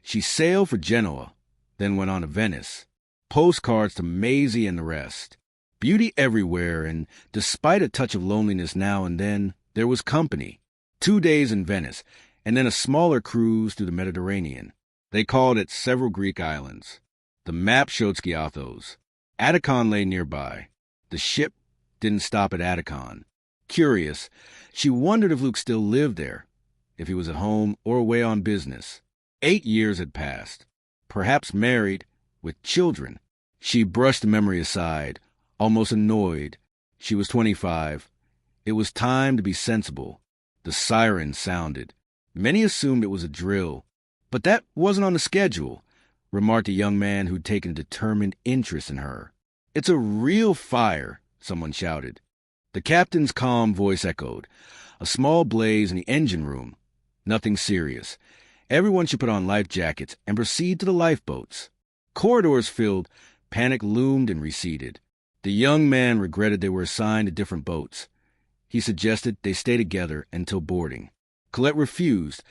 she sailed for Genoa, then went on to Venice. Postcards to Maisie and the rest. Beauty everywhere, and despite a touch of loneliness now and then, there was company. 2 days in Venice, and then a smaller cruise through the Mediterranean. They called it several Greek islands. The map showed Skiathos. Atticon lay nearby. The ship didn't stop at Atticon. Curious, she wondered if Luke still lived there, if he was at home or away on business. 8 years had passed. Perhaps married, with children. She brushed the memory aside, almost annoyed. She was 25. It was time to be sensible. The siren sounded. Many assumed it was a drill. But that wasn't on the schedule, remarked a young man who'd taken a determined interest in her. It's a real fire, someone shouted. The captain's calm voice echoed. A small blaze in the engine room. Nothing serious. Everyone should put on life jackets and proceed to the lifeboats. Corridors filled, panic loomed and receded. The young man regretted they were assigned to different boats. He suggested they stay together until boarding. Colette refused.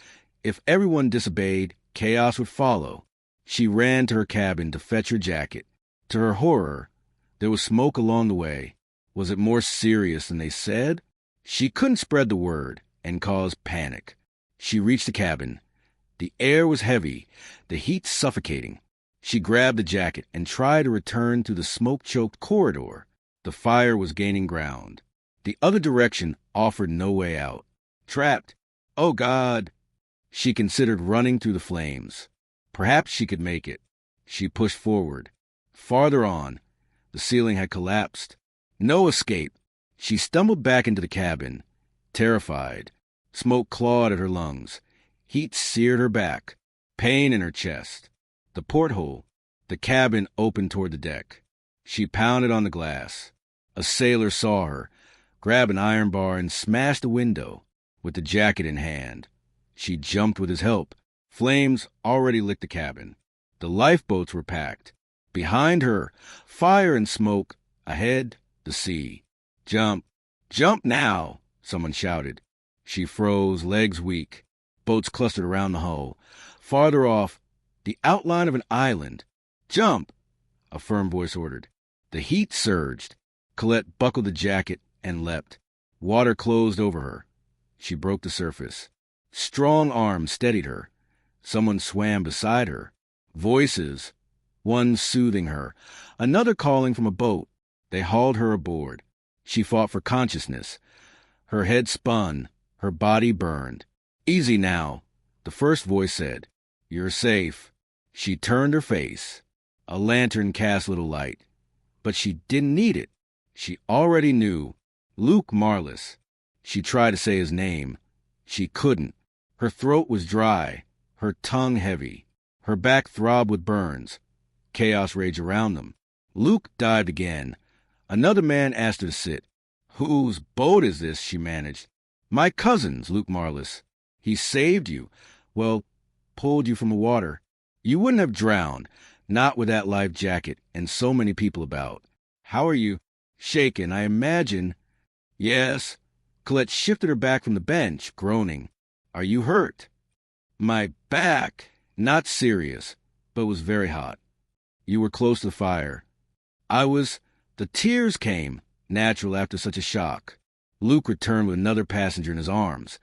If everyone disobeyed, chaos would follow. She ran to her cabin to fetch her jacket. To her horror, there was smoke along the way. Was it more serious than they said? She couldn't spread the word and cause panic. She reached the cabin. The air was heavy, the heat suffocating. She grabbed the jacket and tried to return through the smoke-choked corridor. The fire was gaining ground. The other direction offered no way out. Trapped. Oh, God! She considered running through the flames. Perhaps she could make it. She pushed forward. Farther on, the ceiling had collapsed. No escape. She stumbled back into the cabin, terrified. Smoke clawed at her lungs. Heat seared her back. Pain in her chest. The porthole. The cabin opened toward the deck. She pounded on the glass. A sailor saw her, grabbed an iron bar, and smashed the window, with the jacket in hand. She jumped with his help. Flames already licked the cabin. The lifeboats were packed. Behind her, fire and smoke. Ahead, the sea. Jump. Jump now, someone shouted. She froze, legs weak. Boats clustered around the hull. Farther off, the outline of an island. Jump, a firm voice ordered. The heat surged. Colette buckled the jacket and leapt. Water closed over her. She broke the surface. Strong arms steadied her. Someone swam beside her. Voices. One soothing her. Another calling from a boat. They hauled her aboard. She fought for consciousness. Her head spun. Her body burned. Easy now, the first voice said. You're safe. She turned her face. A lantern cast little light. But she didn't need it. She already knew. Luke Marlis. She tried to say his name. She couldn't. Her throat was dry, her tongue heavy. Her back throbbed with burns. Chaos raged around them. Luke dived again. Another man asked her to sit. "Whose boat is this?" she managed. "My cousin's, Luke Marlis. He saved you. Well, pulled you from the water. You wouldn't have drowned, not with that life jacket and so many people about. How are you?" "Shaken, I imagine." "Yes." Colette shifted her back from the bench, groaning. "Are you hurt?" "My back." "Not serious, but was very hot. You were close to the fire." "I was." The tears came, natural after such a shock. Luke returned with another passenger in his arms,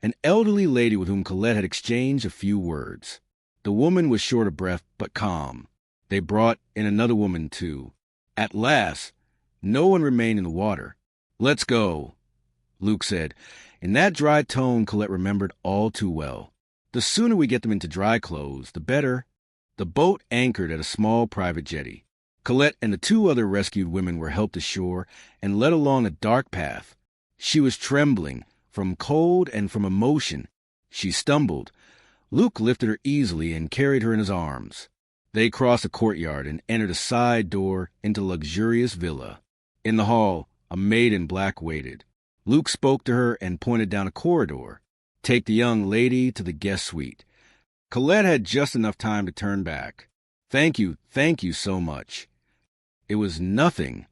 an elderly lady with whom Colette had exchanged a few words. The woman was short of breath, but calm. They brought in another woman, too. At last, no one remained in the water. "Let's go," Luke said. In that dry tone Colette remembered all too well. "The sooner we get them into dry clothes, the better." The boat anchored at a small private jetty. Colette and the two other rescued women were helped ashore and led along a dark path. She was trembling, from cold and from emotion. She stumbled. Luke lifted her easily and carried her in his arms. They crossed a courtyard and entered a side door into a luxurious villa. In the hall, a maid in black waited. Luke spoke to her and pointed down a corridor. "Take the young lady to the guest suite." Colette had just enough time to turn back. Thank you so much." It was nothing.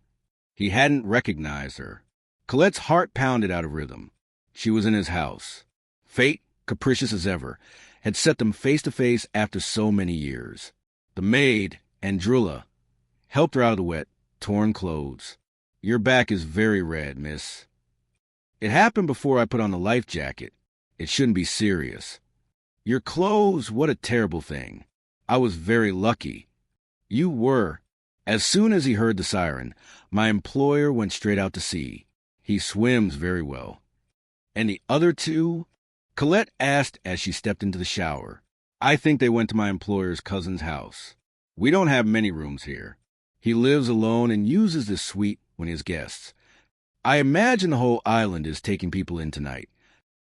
He hadn't recognized her. Colette's heart pounded out of rhythm. She was in his house. Fate, capricious as ever, had set them face to face after so many years. The maid, Andrula, helped her out of the wet, torn clothes. "Your back is very red, miss." "It happened before I put on the life jacket. It shouldn't be serious." "Your clothes, what a terrible thing." "I was very lucky." "You were." As soon as he heard the siren, my employer went straight out to sea. He swims very well. "And the other two?" Colette asked as she stepped into the shower. "I think they went to my employer's cousin's house. We don't have many rooms here. He lives alone and uses this suite when he has guests. I imagine the whole island is taking people in tonight."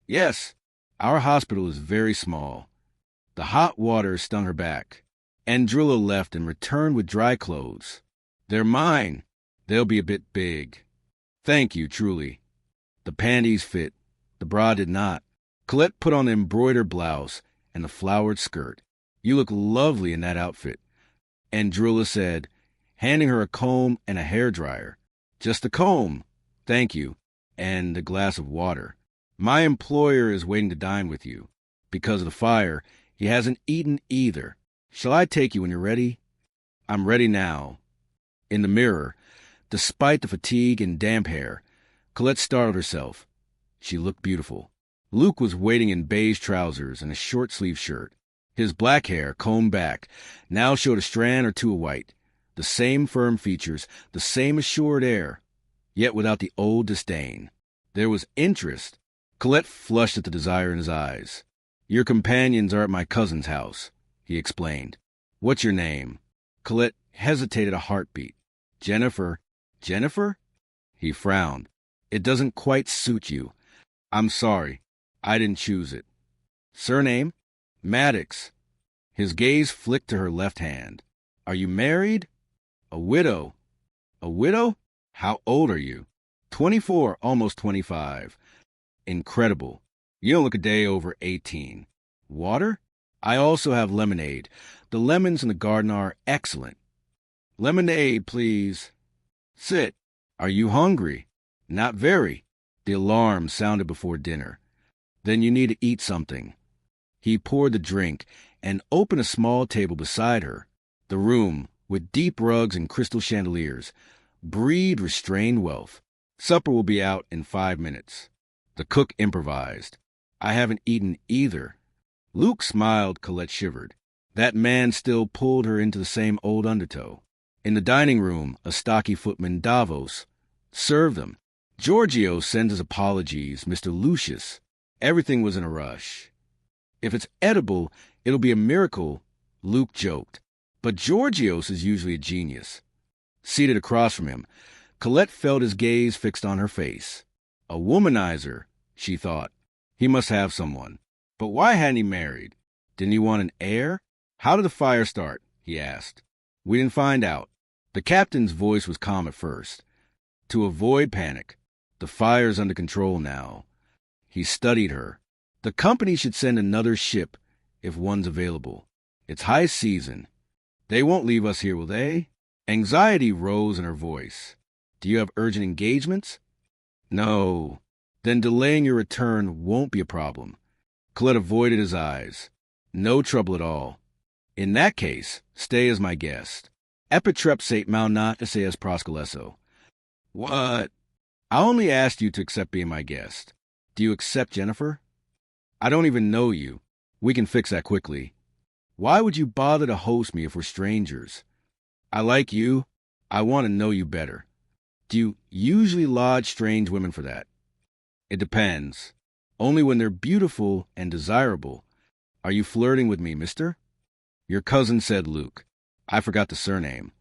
"Yes, our hospital is very small." The hot water stung her back. Andrilla left and returned with dry clothes. "They're mine. They'll be a bit big." "Thank you, truly." The panties fit. The bra did not. Colette put on the embroidered blouse and the flowered skirt. "You look lovely in that outfit," Andrilla said, handing her a comb and a hairdryer. "Just a comb." "Thank you." "And a glass of water. My employer is waiting to dine with you. Because of the fire, he hasn't eaten either. Shall I take you when you're ready?" "I'm ready now." In the mirror, despite the fatigue and damp hair, Colette startled herself. She looked beautiful. Luke was waiting in beige trousers and a short-sleeved shirt. His black hair, combed back, now showed a strand or two of white. The same firm features, the same assured air, yet without the old disdain. There was interest. Colette flushed at the desire in his eyes. "Your companions are at my cousin's house," he explained. "What's your name?" Colette hesitated a heartbeat. "Jennifer." "Jennifer?" He frowned. "It doesn't quite suit you." "I'm sorry. I didn't choose it." "Surname?" "Maddox." His gaze flicked to her left hand. "Are you married?" "A widow." "A widow? How old are you?" 24, almost 25. "Incredible. You don't look a day over 18. Water?" "I also have lemonade. The lemons in the garden are excellent." "Lemonade, please." "Sit." "Are you hungry?" "Not very." The alarm sounded before dinner. "Then you need to eat something." He poured the drink and opened a small table beside her. The room, with deep rugs and crystal chandeliers, breathed restrained wealth. "Supper will be out in 5 minutes." The cook improvised. "I haven't eaten either." Luke smiled. Colette shivered. That man still pulled her into the same old undertow. In the dining room, a stocky footman, Davos, served them. "Giorgio sends his apologies, Mr. Lucius." Everything was in a rush. "If it's edible, it'll be a miracle," Luke joked. But Giorgios is usually a genius. Seated across from him, Colette felt his gaze fixed on her face. A womanizer, she thought. He must have someone. But why hadn't he married? Didn't he want an heir? How did the fire start? He asked. We didn't find out. The captain's voice was calm at first. To avoid panic. The fire's under control now. He studied her. The company should send another ship if one's available. It's high season. They won't leave us here, will they? Anxiety rose in her voice. Do you have urgent engagements? No. Then delaying your return won't be a problem. Colette avoided his eyes. No trouble at all. In that case, stay as my guest. Epitrepsate Maunat Eseas Proscolesso. What? I only asked you to accept being my guest. Do you accept Jennifer? I don't even know you. We can fix that quickly. Why would you bother to host me if we're strangers? I like you. I want to know you better. Do you usually lodge strange women for that? It depends. Only when they're beautiful and desirable. Are you flirting with me, mister? Your cousin said Luke. I forgot the surname.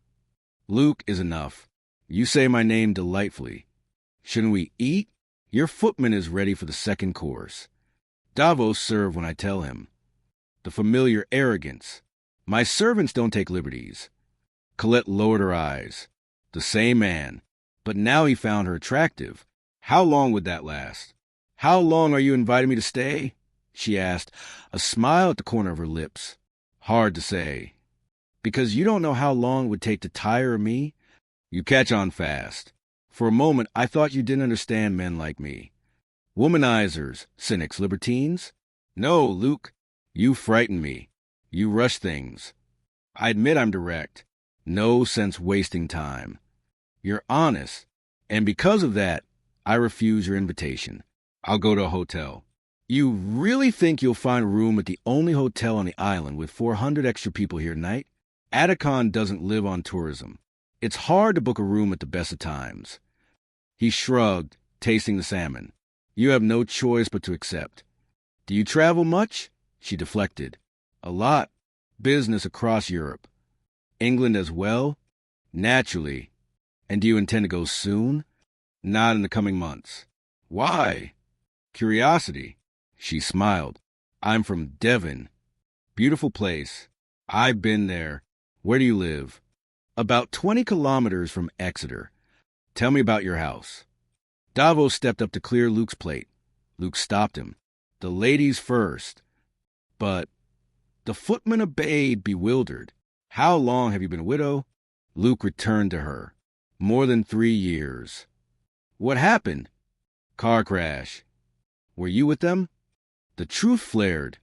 Luke is enough. You say my name delightfully. Shouldn't we eat? Your footman is ready for the second course. Davos serve when I tell him. The familiar arrogance. My servants don't take liberties. Colette lowered her eyes. The same man. But now he found her attractive. How long would that last? How long are you inviting me to stay? She asked, a smile at the corner of her lips. Hard to say. Because you don't know how long it would take to tire of me? You catch on fast. For a moment, I thought you didn't understand men like me. Womanizers, cynics, libertines? No, Luke. You frighten me. You rush things. I admit I'm direct. No sense wasting time. You're honest. And because of that, I refuse your invitation. I'll go to a hotel. You really think you'll find room at the only hotel on the island with 400 extra people here tonight? Aegean doesn't live on tourism. It's hard to book a room at the best of times. He shrugged, tasting the salmon. You have no choice but to accept. Do you travel much? She deflected. A lot. Business across Europe. England as well? Naturally. And do you intend to go soon? Not in the coming months. Why? Curiosity. She smiled. I'm from Devon. Beautiful place. I've been there. Where do you live? About 20 kilometers from Exeter. Tell me about your house. Davos stepped up to clear Luke's plate. Luke stopped him. The ladies first. But the footman obeyed, bewildered. How long have you been a widow? Luke returned to her. More than 3 years. What happened? Car crash. Were you with them? The truth flared.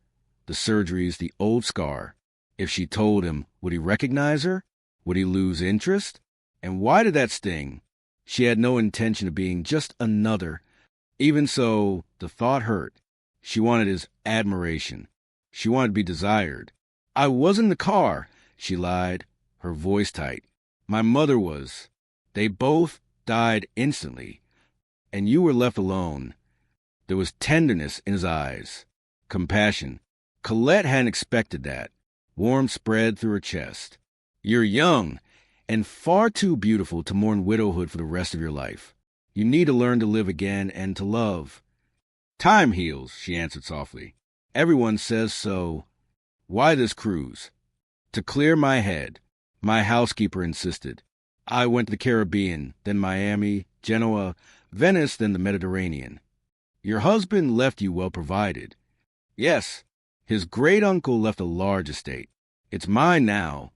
The surgeries, the old scar. If she told him, would he recognize her? Would he lose interest? And why did that sting? She had no intention of being just another. Even so, the thought hurt. She wanted his admiration. She wanted to be desired. I wasn't in the car, she lied, her voice tight. My mother was. They both died instantly. And you were left alone. There was tenderness in his eyes. Compassion. Colette hadn't expected that. Warmth spread through her chest. You're young and far too beautiful to mourn widowhood for the rest of your life. You need to learn to live again and to love. Time heals, she answered softly. Everyone says so. Why this cruise? To clear my head. My housekeeper insisted. I went to the Caribbean, then Miami, Genoa, Venice, then the Mediterranean. Your husband left you well provided. Yes, his great-uncle left a large estate. It's mine now.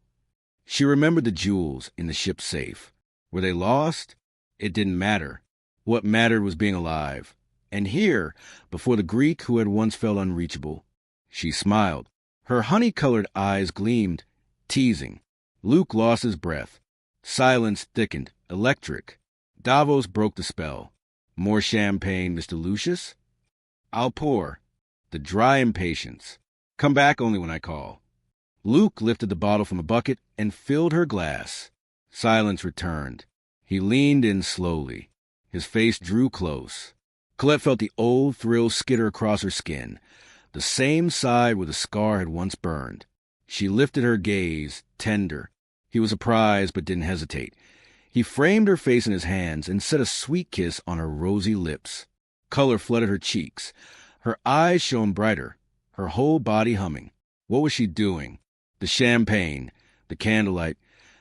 She remembered the jewels in the ship's safe. Were they lost? It didn't matter. What mattered was being alive. And here, before the Greek who had once felt unreachable, she smiled. Her honey-colored eyes gleamed, teasing. Luke lost his breath. Silence thickened, electric. Davos broke the spell. More champagne, Mr. Lucius? I'll pour. The dry impatience. Come back only when I call. Luke lifted the bottle from a bucket and filled her glass. Silence returned. He leaned in slowly. His face drew close. Colette felt the old thrill skitter across her skin, the same side where the scar had once burned. She lifted her gaze, tender. He was surprised but didn't hesitate. He framed her face in his hands and set a sweet kiss on her rosy lips. Color flooded her cheeks. Her eyes shone brighter, her whole body humming. What was she doing? The champagne, the candlelight,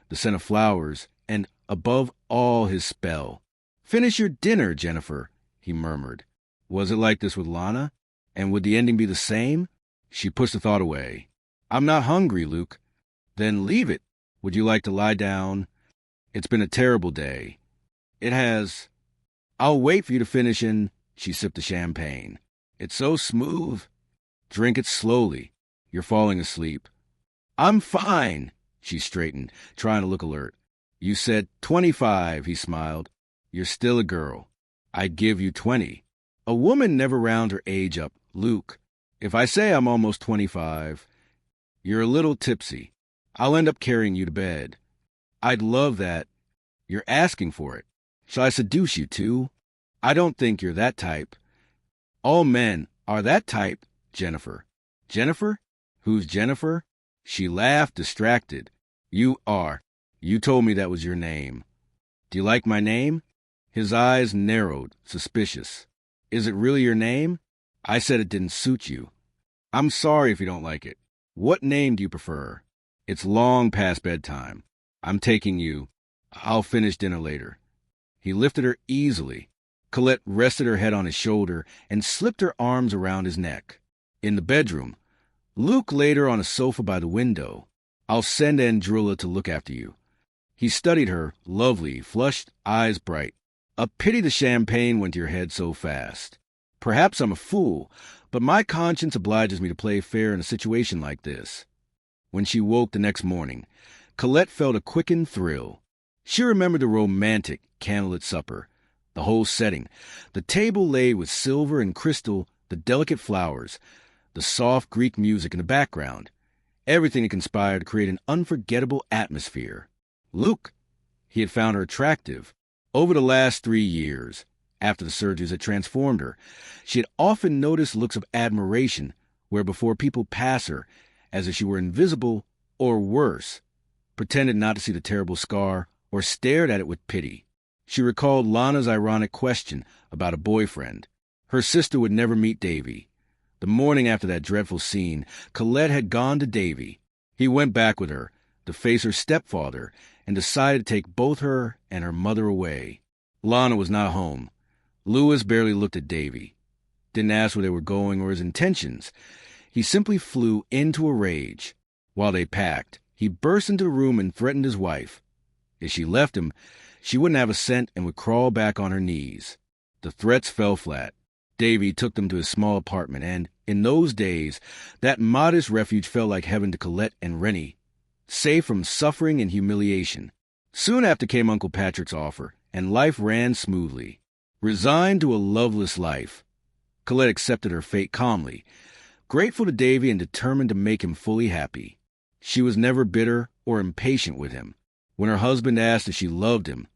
the scent of flowers, and, above all, his spell. "Finish your dinner, Jennifer," he murmured. Was it like this with Lana? And would the ending be the same? She pushed the thought away. "I'm not hungry, Luke." "Then leave it. Would you like to lie down? It's been a terrible day." "It has." "I'll wait for you to finish and—" She sipped the champagne. "It's so smooth." "Drink it slowly. You're falling asleep." "I'm fine." She straightened, trying to look alert. "You said 25, he smiled. "You're still a girl. I'd give you 20. A woman never rounds her age up, Luke. If I say I'm almost 25, you're a little tipsy. I'll end up carrying you to bed." "I'd love that." "You're asking for it. Shall I seduce you, too?" "I don't think you're that type." "All men are that type, Jennifer." "Jennifer? Who's Jennifer?" She laughed, distracted. "You are. You told me that was your name." "Do you like my name?" His eyes narrowed, suspicious. "Is it really your name?" "I said it didn't suit you." "I'm sorry if you don't like it. What name do you prefer?" "It's long past bedtime. I'm taking you. I'll finish dinner later." He lifted her easily. Colette rested her head on his shoulder and slipped her arms around his neck. In the bedroom, Luke laid her on a sofa by the window. "I'll send Andrilla to look after you." He studied her, lovely, flushed, eyes bright. "A pity the champagne went to your head so fast. Perhaps I'm a fool, but my conscience obliges me to play fair in a situation like this." When she woke the next morning, Colette felt a quickened thrill. She remembered the romantic candlelit supper, the whole setting, the table laid with silver and crystal, the delicate flowers, the soft Greek music in the background, everything that conspired to create an unforgettable atmosphere. Luke! He had found her attractive. Over the last 3 years, after the surgeries had transformed her, she had often noticed looks of admiration where before people pass her as if she were invisible, or worse, pretended not to see the terrible scar or stared at it with pity. She recalled Lana's ironic question about a boyfriend. Her sister would never meet Davy. The morning after that dreadful scene, Colette had gone to Davy. He went back with her to face her stepfather and decided to take both her and her mother away. Lana was not home. Louis barely looked at Davy. Didn't ask where they were going or his intentions. He simply flew into a rage. While they packed, he burst into the room and threatened his wife. If she left him, she wouldn't have a cent and would crawl back on her knees. The threats fell flat. Davy took them to his small apartment, and, in those days, that modest refuge felt like heaven to Colette and Rennie, safe from suffering and humiliation. Soon after came Uncle Patrick's offer, and life ran smoothly. Resigned to a loveless life, Colette accepted her fate calmly, grateful to Davy and determined to make him fully happy. She was never bitter or impatient with him. When her husband asked if she loved him,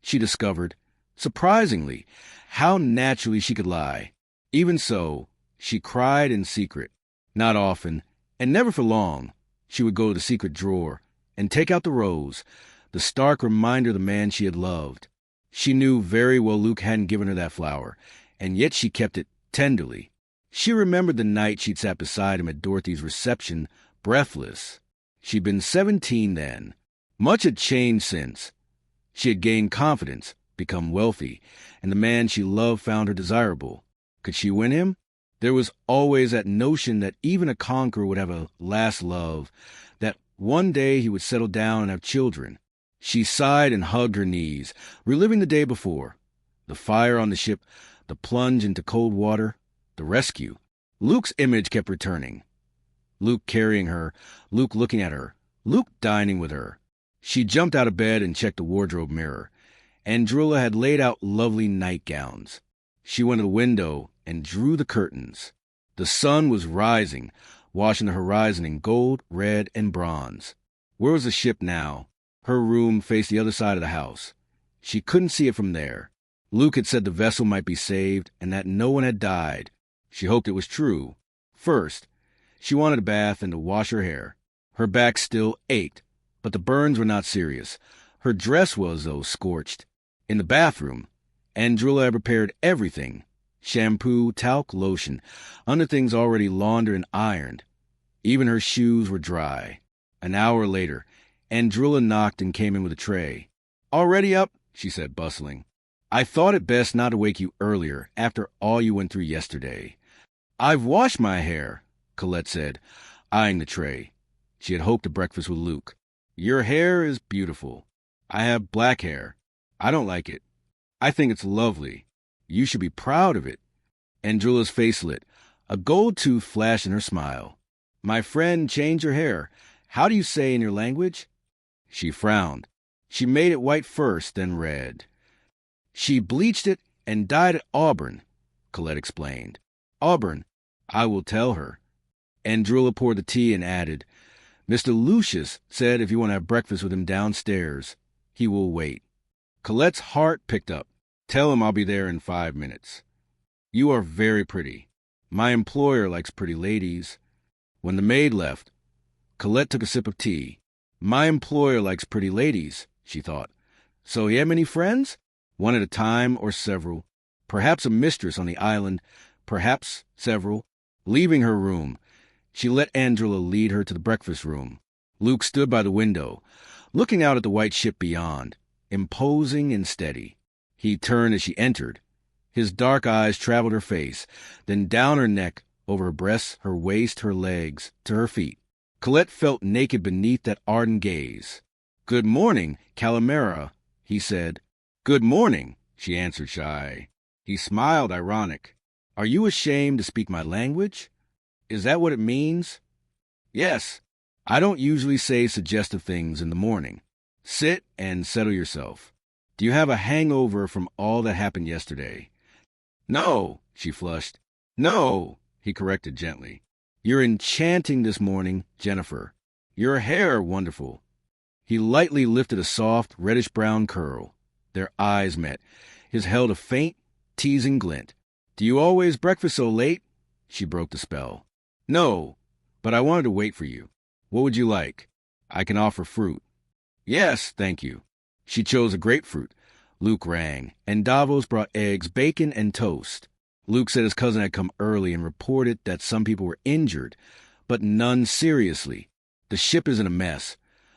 she discovered, surprisingly, how naturally she could lie. Even so, she cried in secret. Not often, and never for long. She would go to the secret drawer and take out the rose, the stark reminder of the man she had loved. She knew very well Luke hadn't given her that flower, and yet she kept it tenderly. She remembered the night she'd sat beside him at Dorothy's reception, breathless. She'd been 17 then. Much had changed since. She had gained confidence, become wealthy, and the man she loved found her desirable. Could she win him? There was always that notion that even a conqueror would have a last love, that one day he would settle down and have children. She sighed and hugged her knees, reliving the day before. The fire on the ship, the plunge into cold water, the rescue. Luke's image kept returning. Luke carrying her, Luke looking at her, Luke dining with her. She jumped out of bed and checked the wardrobe mirror. Andrilla had laid out lovely nightgowns. She went to the window and drew the curtains. The sun was rising, washing the horizon in gold, red, and bronze. Where was the ship now? Her room faced the other side of the house. She couldn't see it from there. Luke had said the vessel might be saved and that no one had died. She hoped it was true. First, she wanted a bath and to wash her hair. Her back still ached, but the burns were not serious. Her dress was, though, scorched. In the bathroom, Andrilla had prepared everything. Shampoo, talc, lotion, underthings already laundered and ironed. Even her shoes were dry. An hour later, Andrilla knocked and came in with a tray. "Already up?" she said, bustling. "I thought it best not to wake you earlier, after all you went through yesterday." "I've washed my hair," Colette said, eyeing the tray. She had hoped to breakfast with Luke. "Your hair is beautiful. I have black hair. I don't like it. I think it's lovely. You should be proud of it." Andrilla's face lit. A gold tooth flashed in her smile. "My friend, change your hair. How do you say in your language?" She frowned. She made it white first, then red. "She bleached it and dyed it auburn," Colette explained. "Auburn. I will tell her." Andrilla poured the tea and added, "Mr. Lucius said if you want to have breakfast with him downstairs, he will wait." Colette's heart picked up. "Tell him I'll be there in 5 minutes." "You are very pretty. My employer likes pretty ladies." When the maid left, Colette took a sip of tea. "My employer likes pretty ladies," she thought. "So he had many friends? One at a time or several? Perhaps a mistress on the island, perhaps several." Leaving her room, she let Andrilla lead her to the breakfast room. Luke stood by the window, looking out at the white ship beyond, imposing and steady. He turned as she entered. His dark eyes traveled her face, then down her neck, over her breasts, her waist, her legs, to her feet. Colette felt naked beneath that ardent gaze. "Good morning, Calimera," he said. "Good morning," she answered, shy. He smiled, ironic. "Are you ashamed to speak my language? Is that what it means?" "Yes. I don't usually say suggestive things in the morning. Sit and settle yourself. Do you have a hangover from all that happened yesterday?" "No," she flushed. "No," he corrected gently. "You're enchanting this morning, Jennifer. Your hair wonderful." He lightly lifted a soft, reddish-brown curl. Their eyes met. His held a faint, teasing glint. "Do you always breakfast so late?" She broke the spell. "No, but I wanted to wait for you. What would you like? I can offer fruit." "Yes, thank you." She chose a grapefruit. Luke rang, and Davos brought eggs, bacon, and toast. Luke said his cousin had come early and reported that some people were injured, but none seriously. "The ship is in a mess,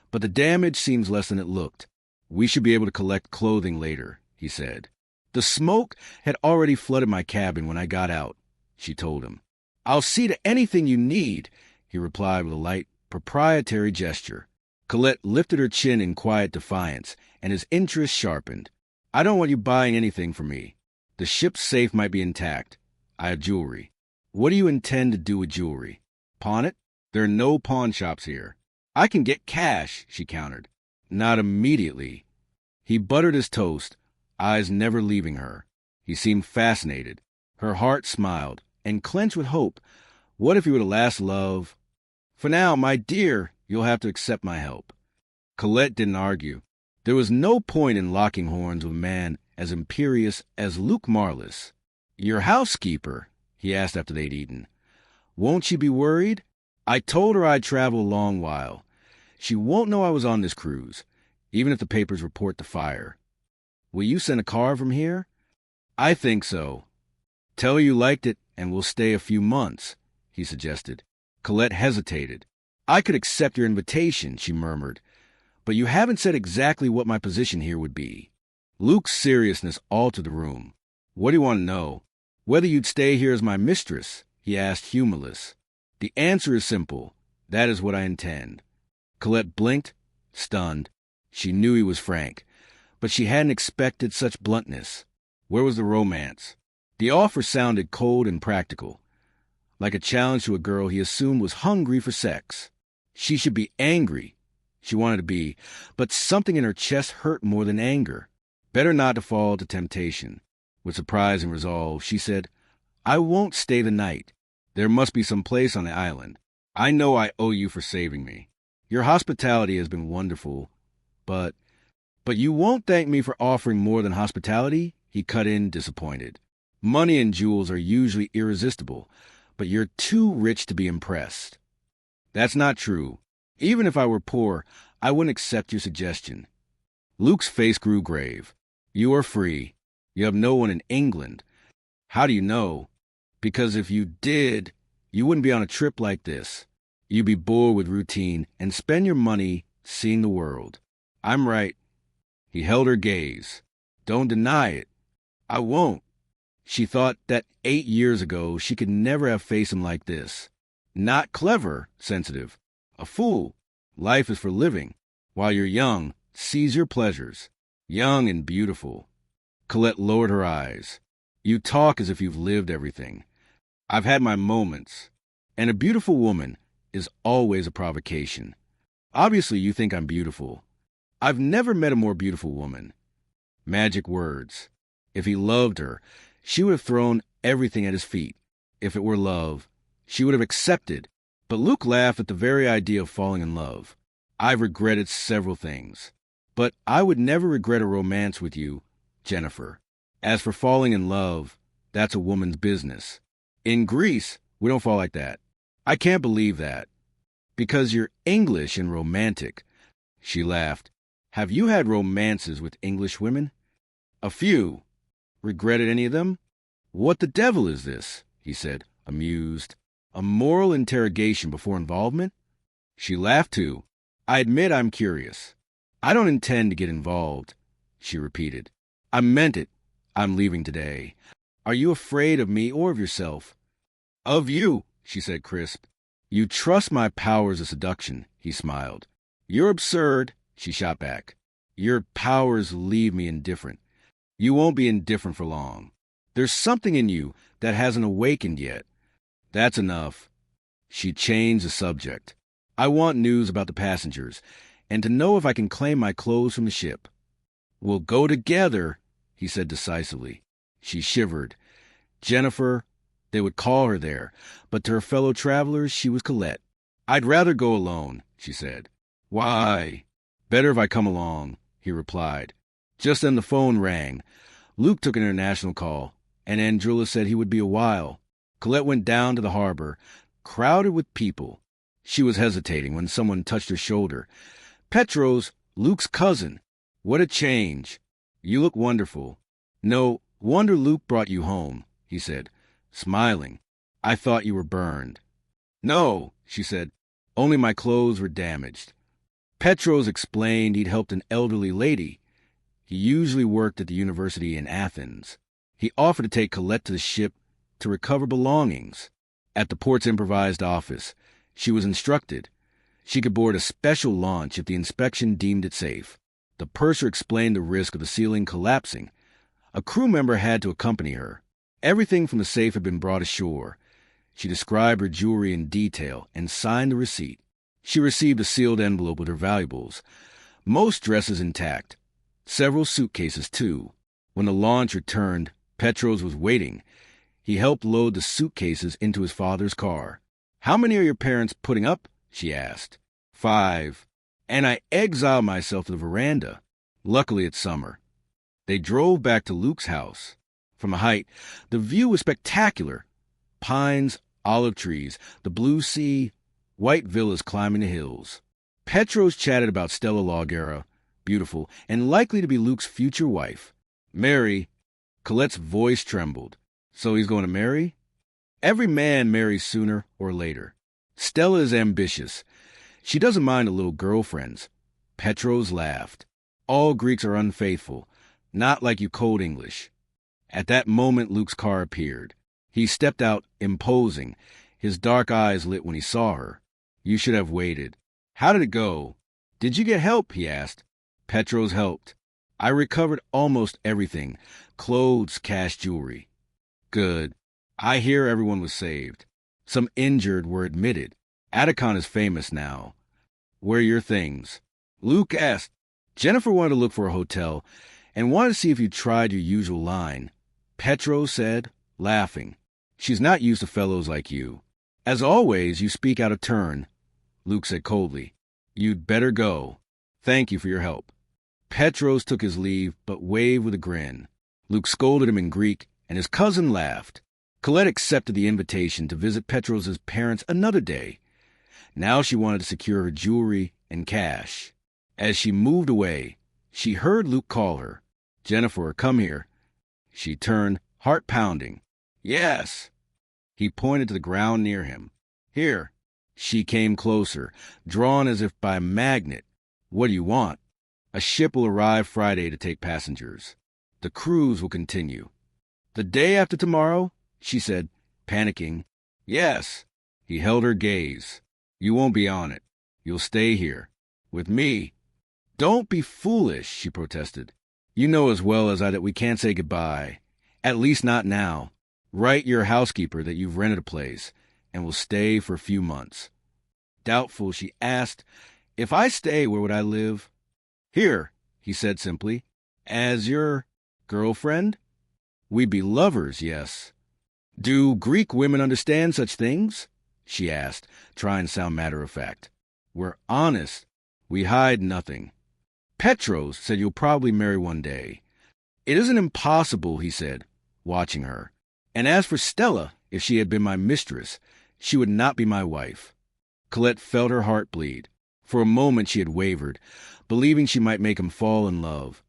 but the damage seems less than it looked. We should be able to collect clothing later," he said. "The smoke had already flooded my cabin when I got out," she told him. "I'll see to anything you need," he replied with a light, proprietary gesture. Colette lifted her chin in quiet defiance, and his interest sharpened. "I don't want you buying anything for me. The ship's safe might be intact. I have jewelry." "What do you intend to do with jewelry? Pawn it? There are no pawn shops here." "I can get cash," she countered. "Not immediately." He buttered his toast, eyes never leaving her. He seemed fascinated. Her heart smiled and clenched with hope. What if he were to last love? "For now, my dear, you'll have to accept my help." Colette didn't argue. There was no point in locking horns with a man as imperious as Luke Marlis. "Your housekeeper?" he asked after they'd eaten. "Won't she be worried? I told her I'd travel a long while. She won't know I was on this cruise, even if the papers report the fire." "Will you send a car from here?" "I think so. Tell her you liked it and we'll stay a few months," he suggested. Colette hesitated. "I could accept your invitation," she murmured, "but you haven't said exactly what my position here would be." Luke's seriousness altered the room. "What do you want to know?" "Whether you'd stay here as my mistress," he asked, humorless. "The answer is simple. That is what I intend." Colette blinked, stunned. She knew he was frank, but she hadn't expected such bluntness. Where was the romance? The offer sounded cold and practical, like a challenge to a girl he assumed was hungry for sex. She should be angry. She wanted to be, but something in her chest hurt more than anger. Better not to fall to temptation. With surprise and resolve, she said, "I won't stay the night. There must be some place on the island. I know I owe you for saving me. Your hospitality has been wonderful, but you won't thank me for offering more than hospitality," he cut in, disappointed. "Money and jewels are usually irresistible, but you're too rich to be impressed." "That's not true. Even if I were poor, I wouldn't accept your suggestion." Luke's face grew grave. "You are free. You have no one in England. How do you know? Because if you did, you wouldn't be on a trip like this. You'd be bored with routine and spend your money seeing the world. I'm right. He held her gaze. Don't deny it. I won't. She thought that 8 years ago she could never have faced him like this. Not clever, sensitive. A fool. Life is for living. While you're young, seize your pleasures. Young and beautiful. Colette lowered her eyes. You talk as if you've lived everything. I've had my moments. And a beautiful woman is always a provocation. Obviously, you think I'm beautiful. I've never met a more beautiful woman. Magic words. If he loved her, she would have thrown everything at his feet. If it were love, she would have accepted. But Luke laughed at the very idea of falling in love. I've regretted several things. But I would never regret a romance with you, Jennifer. As for falling in love, that's a woman's business. In Greece, we don't fall like that. I can't believe that. Because you're English and romantic. She laughed. Have you had romances with English women? A few. Regretted any of them? What the devil is this? He said, amused. A moral interrogation before involvement? She laughed too. I admit I'm curious. I don't intend to get involved, she repeated. I meant it. I'm leaving today. Are you afraid of me or of yourself? Of you, she said crisp. You trust my powers of seduction, he smiled. You're absurd, she shot back. Your powers leave me indifferent. You won't be indifferent for long. There's something in you that hasn't awakened yet. That's enough. She changed the subject. I want news about the passengers, and to know if I can claim my clothes from the ship. We'll go together, he said decisively. She shivered. Jennifer, they would call her there, but to her fellow travelers she was Colette. I'd rather go alone, she said. Why? Better if I come along, he replied. Just then the phone rang. Luke took an international call, and Andrula said he would be a while. Colette went down to the harbor, crowded with people. She was hesitating when someone touched her shoulder. Petros, Luke's cousin. What a change. You look wonderful. No wonder Luke brought you home, he said, smiling. I thought you were burned. No, she said. Only my clothes were damaged. Petros explained he'd helped an elderly lady. He usually worked at the university in Athens. He offered to take Colette to the ship to recover belongings. At the port's improvised office, she was instructed. She could board a special launch if the inspection deemed it safe. The purser explained the risk of the ceiling collapsing. A crew member had to accompany her. Everything from the safe had been brought ashore. She described her jewelry in detail and signed the receipt. She received a sealed envelope with her valuables. Most dresses intact. Several suitcases, too. When the launch returned, Petros was waiting. He helped load the suitcases into his father's car. How many are your parents putting up? She asked. 5. And I exiled myself to the veranda. Luckily it's summer. They drove back to Luke's house. From a height, the view was spectacular. Pines, olive trees, the blue sea, white villas climbing the hills. Petros chatted about Stella Lawgera, beautiful, and likely to be Luke's future wife. Mary, Colette's voice trembled. So he's going to marry? Every man marries sooner or later. Stella is ambitious. She doesn't mind a little girlfriends. Petros laughed. All Greeks are unfaithful, not like you code English. At that moment, Luke's car appeared. He stepped out, imposing. His dark eyes lit when he saw her. You should have waited. How did it go? Did you get help? He asked. Petros helped. I recovered almost everything. Clothes, cash, jewelry. Good. I hear everyone was saved. Some injured were admitted. Atticon is famous now. Where are your things? Luke asked. Jennifer wanted to look for a hotel and wanted to see if you tried your usual line. Petros said, laughing. She's not used to fellows like you. As always, you speak out of turn. Luke said coldly. You'd better go. Thank you for your help. Petros took his leave, but waved with a grin. Luke scolded him in Greek, and his cousin laughed. Colette accepted the invitation to visit Petros's parents another day. Now she wanted to secure her jewelry and cash. As she moved away, she heard Luke call her. Jennifer, come here. She turned, heart pounding. Yes. He pointed to the ground near him. Here. She came closer, drawn as if by a magnet. What do you want? A ship will arrive Friday to take passengers. The cruise will continue. The day after tomorrow? She said, panicking. Yes. He held her gaze. You won't be on it. You'll stay here. With me. Don't be foolish, she protested. You know as well as I that we can't say goodbye. At least not now. Write your housekeeper that you've rented a place and will stay for a few months. Doubtful, she asked, if I stay, where would I live? Here, he said simply. As your girlfriend? We'd be lovers, yes. Do Greek women understand such things? She asked, trying to sound matter-of-fact. We're honest. We hide nothing. Petros said you'll probably marry one day. It isn't impossible, he said, watching her. And as for Stella, if she had been my mistress, she would not be my wife. Colette felt her heart bleed. For a moment she had wavered, believing she might make him fall in love.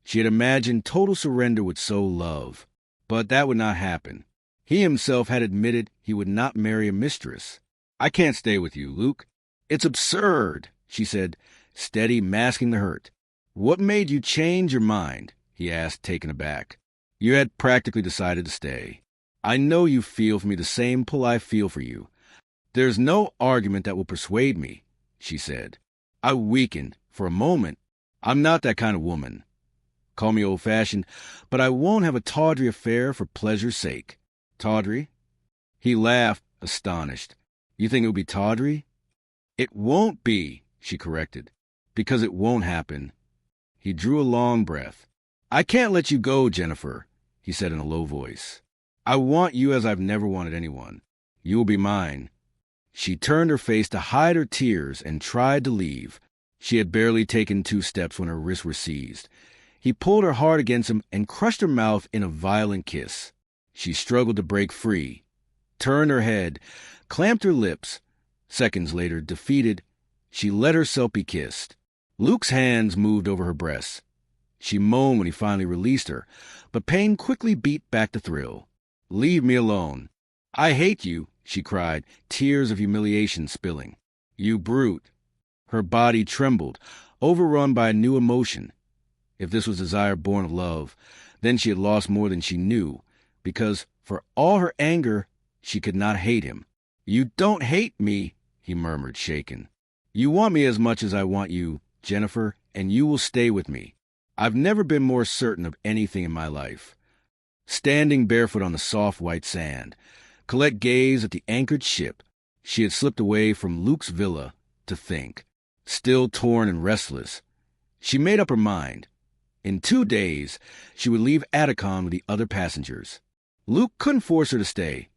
She had imagined total surrender would sow love. But that would not happen. He himself had admitted he would not marry a mistress. I can't stay with you, Luke. It's absurd, she said, steady, masking the hurt. What made you change your mind? He asked, taken aback. You had practically decided to stay. I know you feel for me the same pull I feel for you. There's no argument that will persuade me, she said. I weakened for a moment. I'm not that kind of woman. Call me old-fashioned, but I won't have a tawdry affair for pleasure's sake. Tawdry? He laughed, astonished. You think it would be tawdry? It won't be, she corrected, because it won't happen. He drew a long breath. I can't let you go, Jennifer, he said in a low voice. I want you as I've never wanted anyone. You will be mine. She turned her face to hide her tears and tried to leave. She had barely taken 2 steps when her wrists were seized. He pulled her hard against him and crushed her mouth in a violent kiss. She struggled to break free, turned her head, clamped her lips. Seconds later, defeated, she let herself be kissed. Luke's hands moved over her breasts. She moaned when he finally released her, but pain quickly beat back the thrill. Leave me alone. I hate you, she cried, tears of humiliation spilling. You brute. Her body trembled, overrun by a new emotion. If this was desire born of love, then she had lost more than she knew, because, for all her anger, she could not hate him. You don't hate me, he murmured, shaken. You want me as much as I want you, Jennifer, and you will stay with me. I've never been more certain of anything in my life. Standing barefoot on the soft white sand, Colette gazed at the anchored ship. She had slipped away from Luke's villa to think. Still torn and restless, she made up her mind. In 2 days, she would leave Aegean with the other passengers. Luke couldn't force her to stay,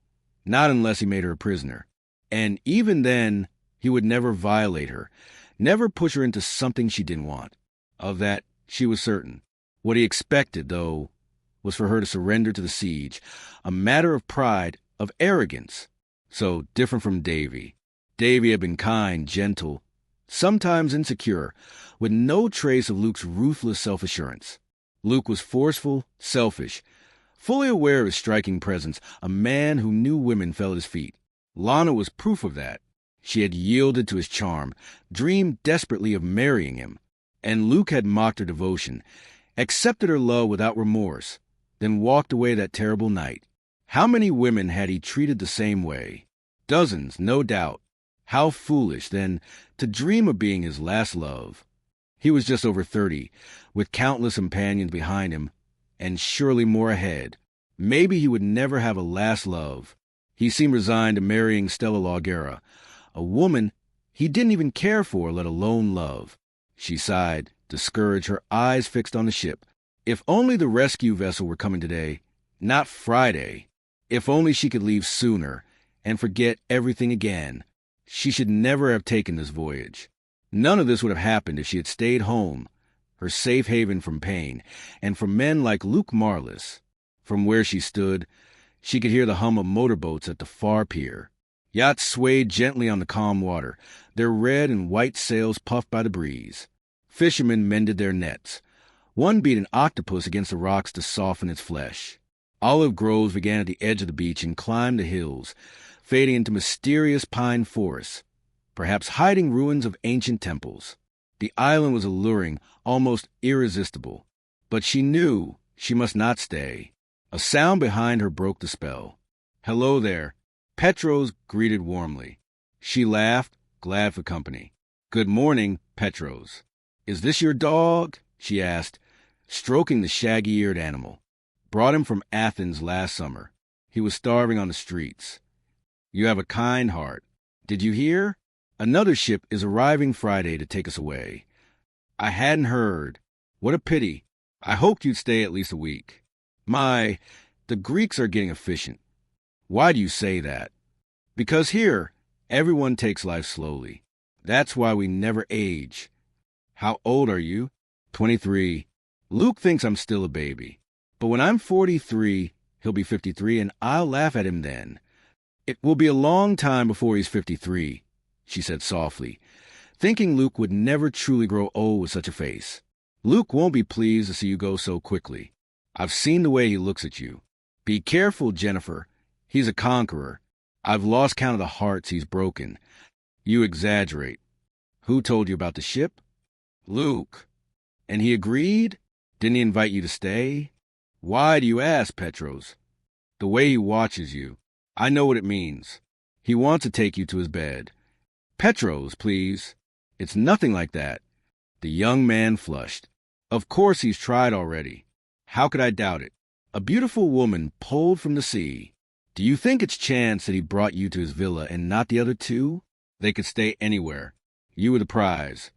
not unless he made her a prisoner. And even then, he would never violate her, never push her into something she didn't want. Of that, she was certain. What he expected, though, was for her to surrender to the siege, a matter of pride, of arrogance. So different from Davy. Davy had been kind, gentle, sometimes insecure, with no trace of Luke's ruthless self-assurance. Luke was forceful, selfish, fully aware of his striking presence, a man who knew women fell at his feet. Lana was proof of that. She had yielded to his charm, dreamed desperately of marrying him. And Luke had mocked her devotion, accepted her love without remorse, then walked away that terrible night. How many women had he treated the same way? Dozens, no doubt. How foolish, then, to dream of being his last love. He was just over 30, with countless companions behind him, and surely more ahead. Maybe he would never have a last love. He seemed resigned to marrying Stella Laguerra, a woman he didn't even care for, let alone love. She sighed, discouraged, her eyes fixed on the ship. If only the rescue vessel were coming today, not Friday. If only she could leave sooner and forget everything again. She should never have taken this voyage. None of this would have happened if she had stayed home, her safe haven from pain, and from men like Luke Marlis. From where she stood, she could hear the hum of motorboats at the far pier. Yachts swayed gently on the calm water, their red and white sails puffed by the breeze. Fishermen mended their nets. One beat an octopus against the rocks to soften its flesh. Olive groves began at the edge of the beach and climbed the hills, fading into mysterious pine forests, perhaps hiding ruins of ancient temples. The island was alluring, almost irresistible, but she knew she must not stay. A sound behind her broke the spell. "Hello there," Petros greeted warmly. She laughed, glad for company. "Good morning, Petros. Is this your dog?" she asked, stroking the shaggy-eared animal. "Brought him from Athens last summer. He was starving on the streets." "You have a kind heart. Did you hear? Another ship is arriving Friday to take us away." "I hadn't heard. What a pity. I hoped you'd stay at least a week." The Greeks are getting efficient." "Why do you say that?" "Because here, everyone takes life slowly. That's why we never age." "How old are you?" 23. Luke thinks I'm still a baby. But when I'm 43, he'll be 53, and I'll laugh at him then. "It will be a long time before he's 53, she said softly, thinking Luke would never truly grow old with such a face. "Luke won't be pleased to see you go so quickly. I've seen the way he looks at you. Be careful, Jennifer. He's a conqueror. I've lost count of the hearts he's broken." "You exaggerate." "Who told you about the ship?" "Luke." "And he agreed? Didn't he invite you to stay?" "Why do you ask, Petros?" "The way he watches you. I know what it means. He wants to take you to his bed." "Petros, please." "It's nothing like that." The young man flushed. "Of course he's tried already. How could I doubt it? A beautiful woman pulled from the sea. Do you think it's chance that he brought you to his villa and not the other two? They could stay anywhere. You were the prize.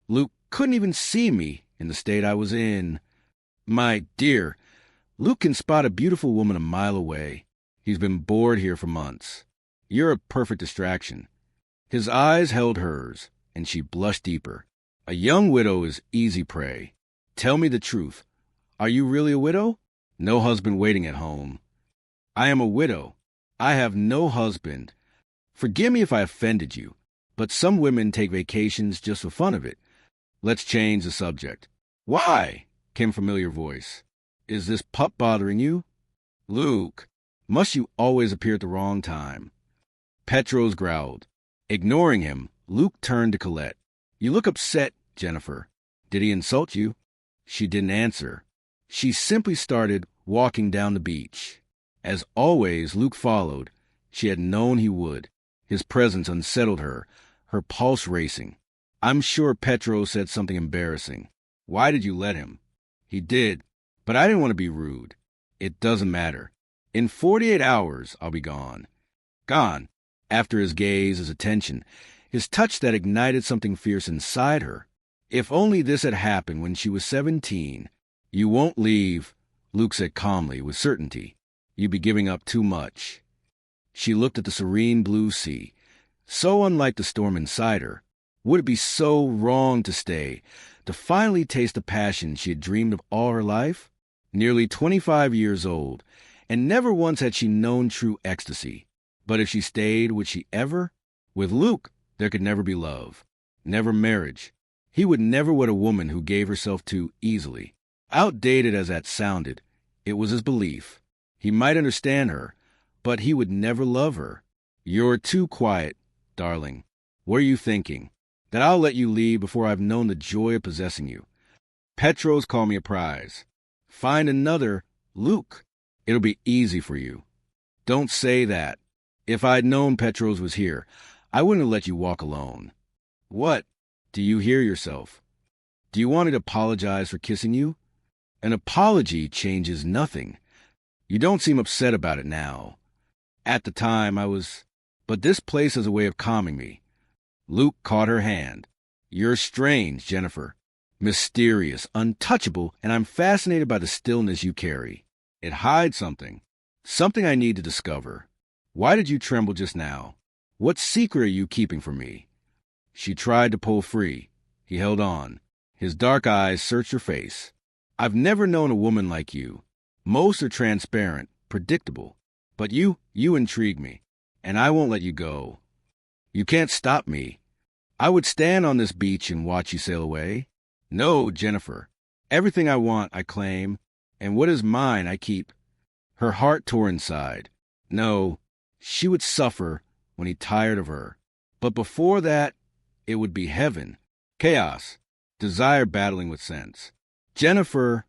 Luke couldn't even see me in the state I was in." "My dear, Luke can spot a beautiful woman a mile away. He's been bored here for months. You're a perfect distraction." His eyes held hers, and she blushed deeper. "A young widow is easy prey. Tell me the truth. Are you really a widow? No husband waiting at home?" "I am a widow. I have no husband. Forgive me if I offended you, but some women take vacations just for fun of it. Let's change the subject." "Why?" came a familiar voice. "Is this pup bothering you?" "Luke, must you always appear at the wrong time?" Petros growled. Ignoring him, Luke turned to Colette. "You look upset, Jennifer. Did he insult you?" She didn't answer. She simply started walking down the beach. As always, Luke followed. She had known he would. His presence unsettled her, her pulse racing. "I'm sure Petros said something embarrassing. Why did you let him?" "He did, but I didn't want to be rude." "It doesn't matter. In 48 hours, I'll be gone." Gone. After his gaze, his attention, his touch that ignited something fierce inside her. If only this had happened when she was 17. "You won't leave," Luke said calmly, with certainty. "You'd be giving up too much." She looked at the serene blue sea. So unlike the storm inside her. Would it be so wrong to stay, to finally taste the passion she had dreamed of all her life? Nearly 25 years old, and never once had she known true ecstasy. But if she stayed, would she ever? With Luke, there could never be love, never marriage. He would never wed a woman who gave herself too easily. Outdated as that sounded, it was his belief. He might understand her, but he would never love her. "You're too quiet, darling. What are you thinking? That I'll let you leave before I've known the joy of possessing you. Petros called me a prize. Find another Luke. It'll be easy for you." "Don't say that. If I'd known Petros was here, I wouldn't have let you walk alone." "What? Do you hear yourself? Do you want me to apologize for kissing you?" "An apology changes nothing. You don't seem upset about it now." "At the time, I was. But this place has a way of calming me." Luke caught her hand. "You're strange, Jennifer. Mysterious, untouchable, and I'm fascinated by the stillness you carry. It hides something. Something I need to discover. Why did you tremble just now? What secret are you keeping from me?" She tried to pull free. He held on. His dark eyes searched her face. "I've never known a woman like you. Most are transparent, predictable. But you intrigue me, and I won't let you go. You can't stop me. I would stand on this beach and watch you sail away. No, Jennifer. Everything I want, I claim, and what is mine, I keep." Her heart tore inside. No, she would suffer when he tired of her. But before that, it would be heaven. Chaos. Desire battling with sense. Jennifer,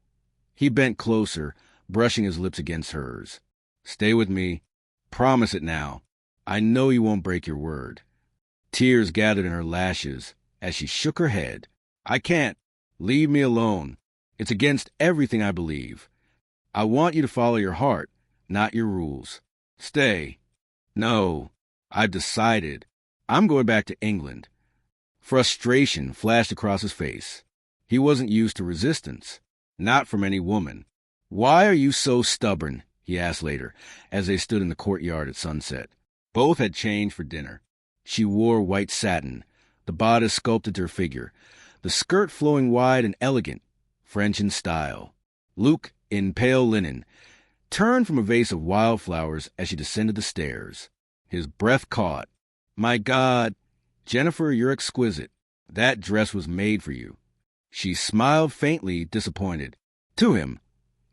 he bent closer, brushing his lips against hers. Stay with me. Promise it now. I know you won't break your word. Tears gathered in her lashes as she shook her head. I can't. Leave me alone. It's against everything I believe. I want you to follow your heart, not your rules. Stay. No, I've decided. I'm going back to England. Frustration flashed across his face. He wasn't used to resistance, not from any woman. Why are you so stubborn? He asked later, as they stood in the courtyard at sunset. Both had changed for dinner. She wore white satin, the bodice sculpted to her figure, the skirt flowing wide and elegant, French in style. Luke, in pale linen, turned from a vase of wildflowers as she descended the stairs. His breath caught. My God, Jennifer, you're exquisite. That dress was made for you. She smiled faintly, disappointed. To him,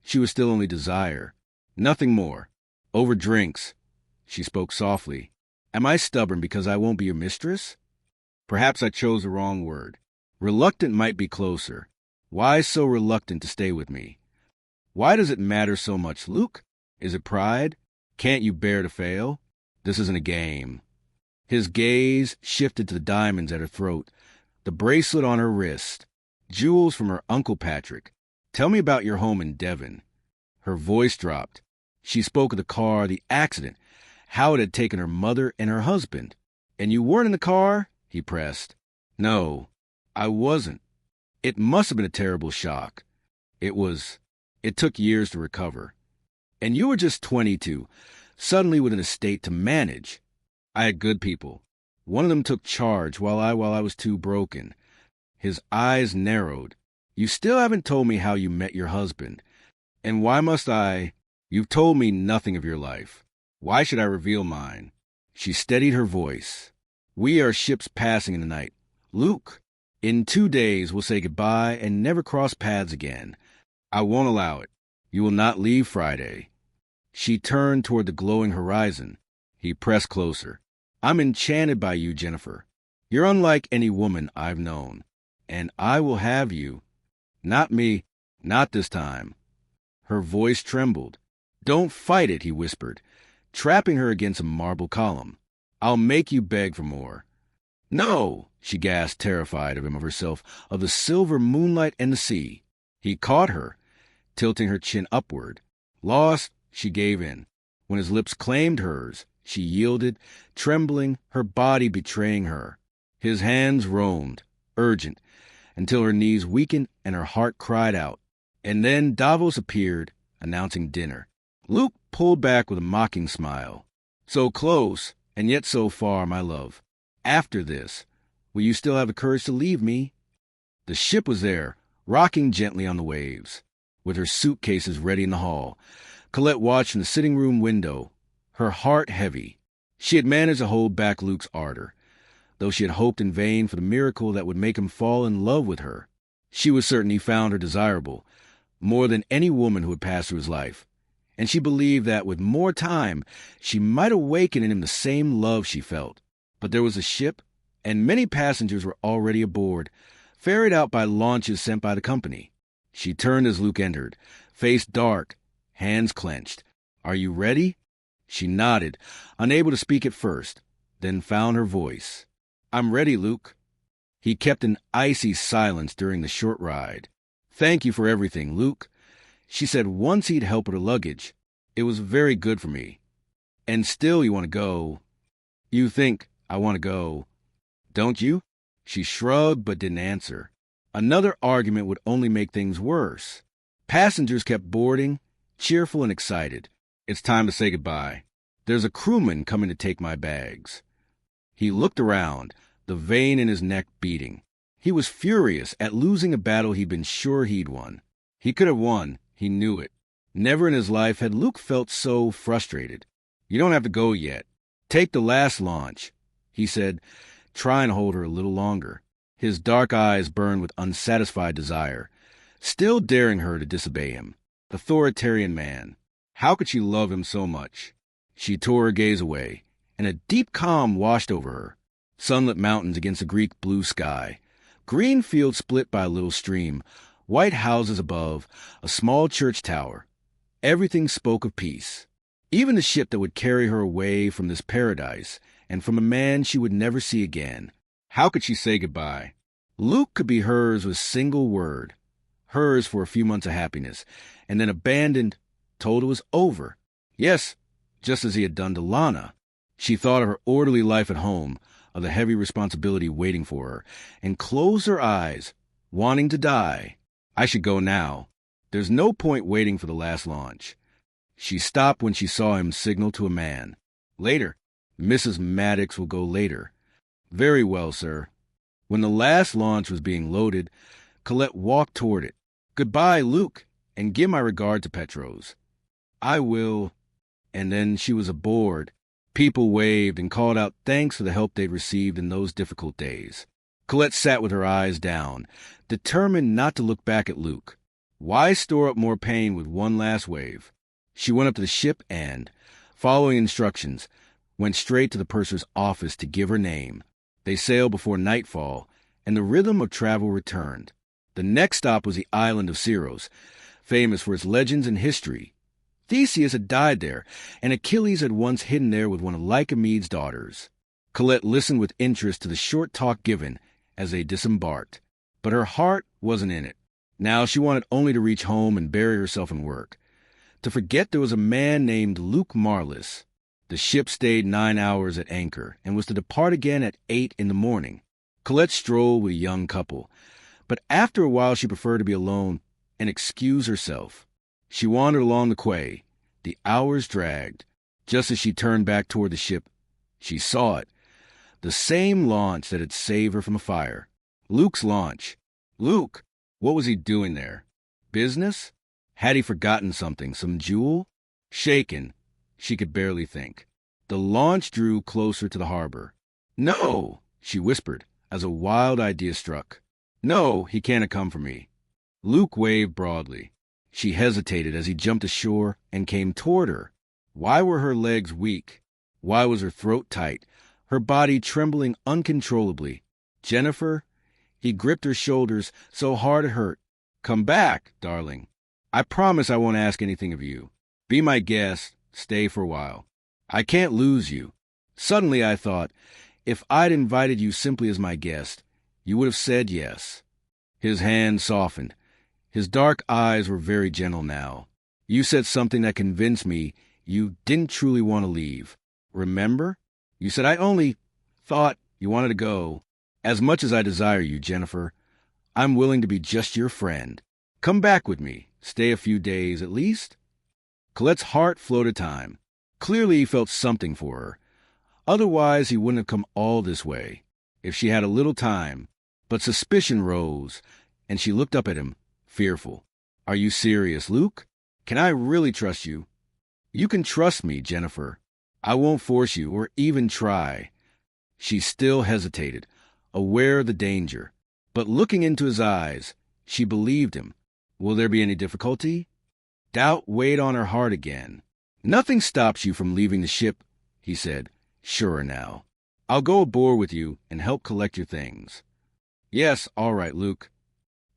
she was still only desire. Nothing more. Over drinks. She spoke softly. Am I stubborn because I won't be your mistress? Perhaps I chose the wrong word. Reluctant might be closer. Why so reluctant to stay with me? Why does it matter so much, Luke? Is it pride? Can't you bear to fail? This isn't a game. His gaze shifted to the diamonds at her throat, the bracelet on her wrist, jewels from her Uncle Patrick. Tell me about your home in Devon. Her voice dropped. She spoke of the car, the accident, how it had taken her mother and her husband. And you weren't in the car? He pressed. No, I wasn't. It must have been a terrible shock. It took years to recover. And you were just 22, suddenly with an estate to manage. I had good people. One of them took charge while I was too broken. His eyes narrowed. You still haven't told me how you met your husband. And why must I? You've told me nothing of your life. Why should I reveal mine? She steadied her voice. We are ships passing in the night. Luke, in 2 days we'll say goodbye and never cross paths again. I won't allow it. You will not leave Friday. She turned toward the glowing horizon. He pressed closer. I'm enchanted by you, Jennifer. You're unlike any woman I've known. And I will have you. Not me. Not this time. Her voice trembled. Don't fight it, he whispered, trapping her against a marble column. I'll make you beg for more. No, she gasped, terrified of him, of herself, of the silver moonlight and the sea. He caught her, tilting her chin upward. Lost, she gave in. When his lips claimed hers, she yielded, trembling, her body betraying her. His hands roamed, urgent, until her knees weakened and her heart cried out. And then Davos appeared, announcing dinner. Luke pulled back with a mocking smile. So close, and yet so far, my love. After this, will you still have the courage to leave me? The ship was there, rocking gently on the waves, with her suitcases ready in the hall. Colette watched from the sitting room window, her heart heavy. She had managed to hold back Luke's ardor, though she had hoped in vain for the miracle that would make him fall in love with her. She was certain he found her desirable, more than any woman who had passed through his life, and she believed that with more time she might awaken in him the same love she felt. But there was a ship, and many passengers were already aboard, ferried out by launches sent by the company. She turned as Luke entered, face dark, hands clenched. Are you ready? She nodded, unable to speak at first, then found her voice. I'm ready, Luke. He kept an icy silence during the short ride. Thank you for everything, Luke. She said once he'd help with her luggage. It was very good for me. And still you want to go. You think I want to go, don't you? She shrugged but didn't answer. Another argument would only make things worse. Passengers kept boarding, cheerful and excited. It's time to say goodbye. There's a crewman coming to take my bags. He looked around, the vein in his neck beating. He was furious at losing a battle he'd been sure he'd won. He could have won, he knew it. Never in his life had Luke felt so frustrated. You don't have to go yet. Take the last launch, he said, trying to hold her a little longer. His dark eyes burned with unsatisfied desire, still daring her to disobey him. Authoritarian man. How could she love him so much? She tore her gaze away, and a deep calm washed over her. Sunlit mountains against a Greek blue sky. Green fields split by a little stream. White houses above, a small church tower. Everything spoke of peace. Even the ship that would carry her away from this paradise and from a man she would never see again. How could she say goodbye? Luke could be hers with a single word. Hers for a few months of happiness, and then abandoned, told it was over. Yes, just as he had done to Lana. She thought of her orderly life at home, of the heavy responsibility waiting for her, and closed her eyes, wanting to die. I should go now. There's no point waiting for the last launch. She stopped when she saw him signal to a man. Later. Mrs. Maddox will go later. Very well, sir. When the last launch was being loaded, Colette walked toward it. Goodbye, Luke, and give my regard to Petros. I will. And then she was aboard. People waved and called out thanks for the help they'd received in those difficult days. Colette sat with her eyes down, determined not to look back at Luke. Why store up more pain with one last wave? She went up to the ship and, following instructions, went straight to the purser's office to give her name. They sailed before nightfall, and the rhythm of travel returned. The next stop was the island of Syros, famous for its legends and history. Theseus had died there, and Achilles had once hidden there with one of Lycomed's daughters. Colette listened with interest to the short talk given as they disembarked, but her heart wasn't in it. Now she wanted only to reach home and bury herself in work. To forget there was a man named Luke Marlis. The ship stayed 9 hours at anchor and was to depart again at 8 in the morning. Colette strolled with a young couple, but after a while she preferred to be alone and excuse herself. She wandered along the quay. The hours dragged. Just as she turned back toward the ship, she saw it. The same launch that had saved her from a fire. Luke's launch. Luke! What was he doing there? Business? Had he forgotten something, some jewel? Shaken, she could barely think. The launch drew closer to the harbor. No, she whispered, as a wild idea struck. No, he can't have come for me. Luke waved broadly. She hesitated as he jumped ashore and came toward her. Why were her legs weak? Why was her throat tight, her body trembling uncontrollably? Jennifer? He gripped her shoulders so hard it hurt. Come back, darling. I promise I won't ask anything of you. Be my guest. Stay for a while. I can't lose you. Suddenly I thought, if I'd invited you simply as my guest, you would have said yes. His hand softened. His dark eyes were very gentle now. You said something that convinced me you didn't truly want to leave. Remember? You said I only thought you wanted to go. As much as I desire you, Jennifer, I'm willing to be just your friend. Come back with me. Stay a few days at least. Colette's heart floated time. Clearly he felt something for her. Otherwise he wouldn't have come all this way, if she had a little time. But suspicion rose, and she looked up at him, fearful. Are you serious, Luke? Can I really trust you? You can trust me, Jennifer. I won't force you or even try. She still hesitated, aware of the danger. But looking into his eyes, she believed him. Will there be any difficulty? Doubt weighed on her heart again. Nothing stops you from leaving the ship, he said, surer now. I'll go aboard with you and help collect your things. Yes, all right, Luke.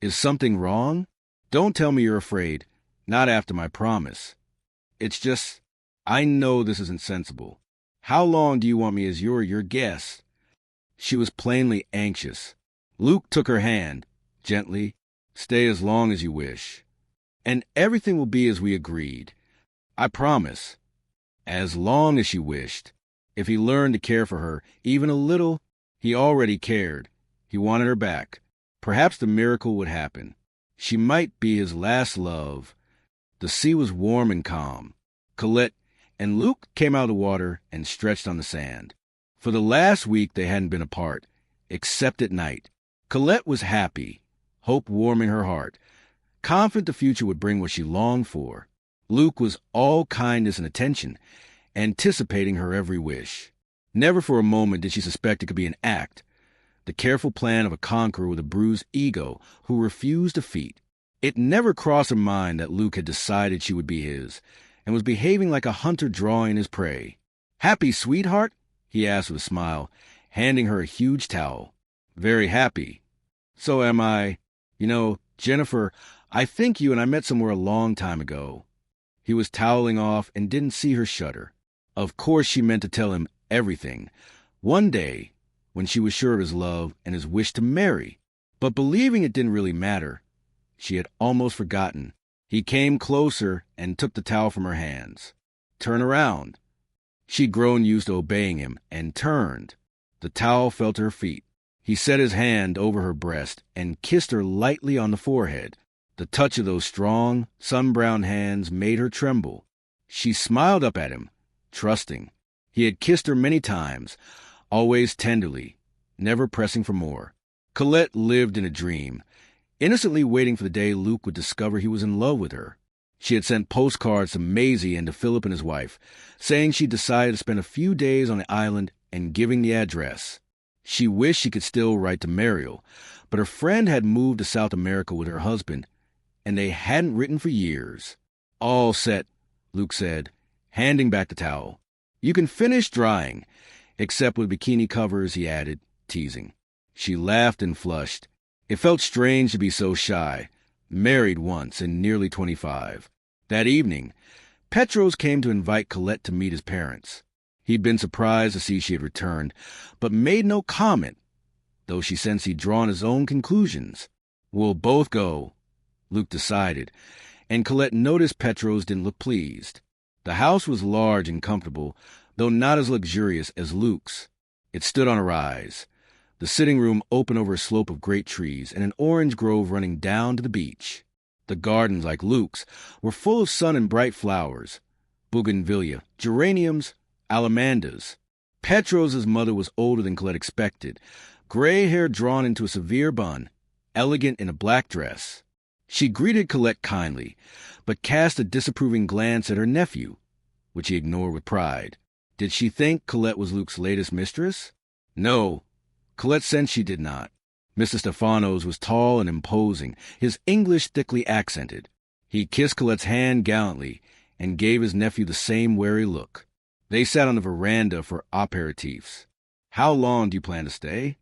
Is something wrong? Don't tell me you're afraid. Not after my promise. It's just, I know this isn't sensible. How long do you want me as your guest? She was plainly anxious. Luke took her hand, gently. Stay as long as you wish. And everything will be as we agreed. I promise. As long as she wished. If he learned to care for her, even a little, he already cared. He wanted her back. Perhaps the miracle would happen. She might be his last love. The sea was warm and calm. Colette and Luke came out of the water and stretched on the sand. For the last week they hadn't been apart, except at night. Colette was happy, hope warming her heart, confident the future would bring what she longed for. Luke was all kindness and attention, anticipating her every wish. Never for a moment did she suspect it could be an act, the careful plan of a conqueror with a bruised ego who refused defeat. It never crossed her mind that Luke had decided she would be his, and was behaving like a hunter drawing his prey. "Happy, sweetheart?" he asked with a smile, handing her a huge towel. "Very happy." "So am I. You know, Jennifer, I think you and I met somewhere a long time ago." He was toweling off and didn't see her shudder. Of course she meant to tell him everything. One day, when she was sure of his love and his wish to marry. But believing it didn't really matter, she had almost forgotten. He came closer and took the towel from her hands. "Turn around." She'd grown used to obeying him and turned. The towel fell to her feet. He set his hand over her breast and kissed her lightly on the forehead. The touch of those strong, sun-browned hands made her tremble. She smiled up at him, trusting. He had kissed her many times, always tenderly, never pressing for more. Colette lived in a dream, innocently waiting for the day Luke would discover he was in love with her. She had sent postcards to Maisie and to Philip and his wife, saying she decided to spend a few days on the island and giving the address. She wished she could still write to Mariel, but her friend had moved to South America with her husband, and they hadn't written for years. "All set," Luke said, handing back the towel. "You can finish drying, except with bikini covers," he added, teasing. She laughed and flushed. It felt strange to be so shy, married once and nearly 25. That evening, Petros came to invite Colette to meet his parents. He'd been surprised to see she had returned, but made no comment, though she sensed he'd drawn his own conclusions. "We'll both go," Luke decided, and Colette noticed Petros didn't look pleased. The house was large and comfortable, though not as luxurious as Luke's. It stood on a rise. The sitting room opened over a slope of great trees and an orange grove running down to the beach. The gardens, like Luke's, were full of sun and bright flowers: bougainvillea, geraniums, alamandas. Petros's mother was older than Colette expected, gray hair drawn into a severe bun, elegant in a black dress. She greeted Colette kindly, but cast a disapproving glance at her nephew, which he ignored with pride. Did she think Colette was Luke's latest mistress? No, Colette sensed she did not. Mr. Stefanos was tall and imposing, his English thickly accented. He kissed Colette's hand gallantly and gave his nephew the same wary look. They sat on the veranda for aperitifs. "How long do you plan to stay?"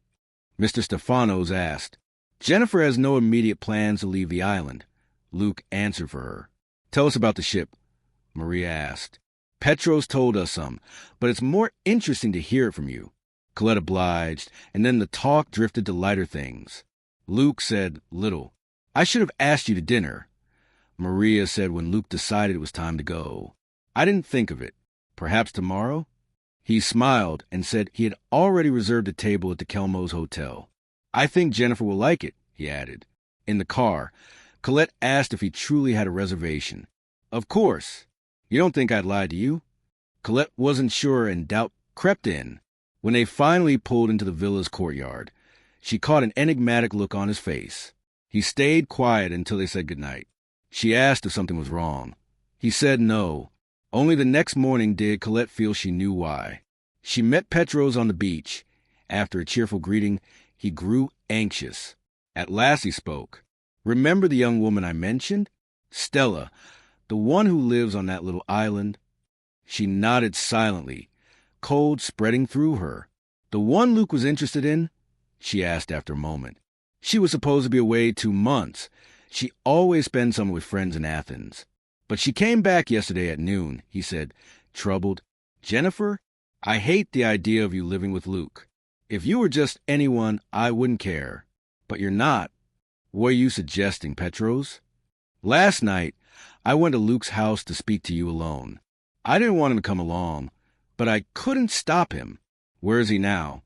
Mr. Stefanos asked. "Jennifer has no immediate plans to leave the island," Luke answered for her. "Tell us about the ship," Maria asked. "Petros told us some, but it's more interesting to hear it from you." Colette obliged, and then the talk drifted to lighter things. Luke said little. "I should have asked you to dinner," Maria said when Luke decided it was time to go. "I didn't think of it. Perhaps tomorrow?" He smiled and said he had already reserved a table at the Kelmo's Hotel. "I think Jennifer will like it," he added. In the car, Colette asked if he truly had a reservation. "Of course. You don't think I'd lie to you?" Colette wasn't sure, and doubt crept in. When they finally pulled into the villa's courtyard, she caught an enigmatic look on his face. He stayed quiet until they said goodnight. She asked if something was wrong. He said no. Only the next morning did Colette feel she knew why. She met Petros on the beach. After a cheerful greeting, he grew anxious. At last he spoke. "Remember the young woman I mentioned? Stella, the one who lives on that little island?" She nodded silently, cold spreading through her. "The one Luke was interested in?" she asked after a moment. "She was supposed to be away 2 months. She always spends summer with friends in Athens. But she came back yesterday at noon," he said, troubled. "Jennifer, I hate the idea of you living with Luke. If you were just anyone, I wouldn't care. But you're not. What are you suggesting, Petros?" "Last night, I went to Luke's house to speak to you alone. I didn't want him to come along, but I couldn't stop him." "Where is he now?"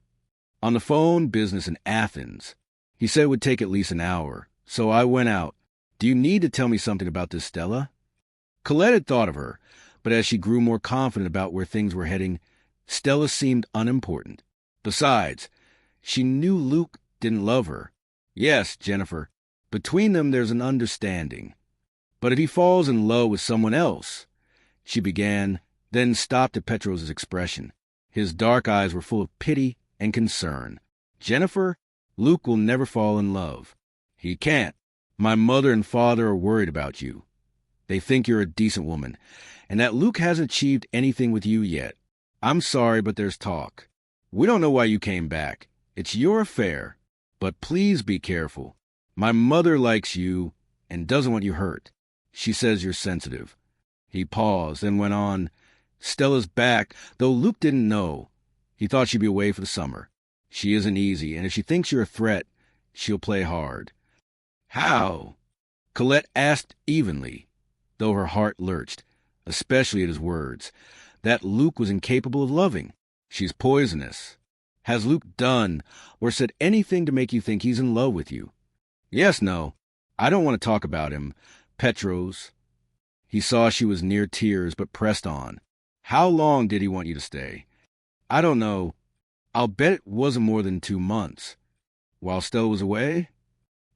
"On the phone business in Athens. He said it would take at least an hour, so I went out. Do you need to tell me something about this Stella?" Colette had thought of her, but as she grew more confident about where things were heading, Stella seemed unimportant. Besides, she knew Luke didn't love her. "Yes, Jennifer, between them there's an understanding. But if he falls in love with someone else," she began, then stopped at Petros' expression. His dark eyes were full of pity and concern. "Jennifer, Luke will never fall in love. He can't. My mother and father are worried about you. They think you're a decent woman, and that Luke hasn't achieved anything with you yet. I'm sorry, but there's talk. We don't know why you came back. It's your affair. But please be careful. My mother likes you and doesn't want you hurt. She says you're sensitive." He paused, then went on, "Stella's back, though Luke didn't know. He thought she'd be away for the summer. She isn't easy, and if she thinks you're a threat, she'll play hard." "How?" Colette asked evenly, though her heart lurched, especially at his words, that Luke was incapable of loving. "She's poisonous." "Has Luke done or said anything to make you think he's in love with you?" "Yes, no. I don't want to talk about him. Petros." He saw she was near tears, but pressed on. "How long did he want you to stay?" "I don't know. I'll bet it wasn't more than 2 months." "While Stella was away?"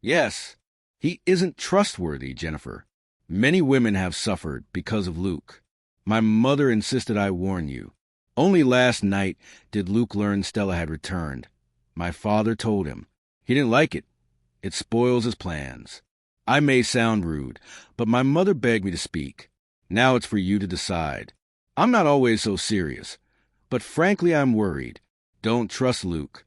"Yes. He isn't trustworthy, Jennifer. Many women have suffered because of Luke. My mother insisted I warn you. Only last night did Luke learn Stella had returned. My father told him. He didn't like it. It spoils his plans. I may sound rude, but my mother begged me to speak. Now it's for you to decide. I'm not always so serious, but frankly I'm worried. Don't trust Luke."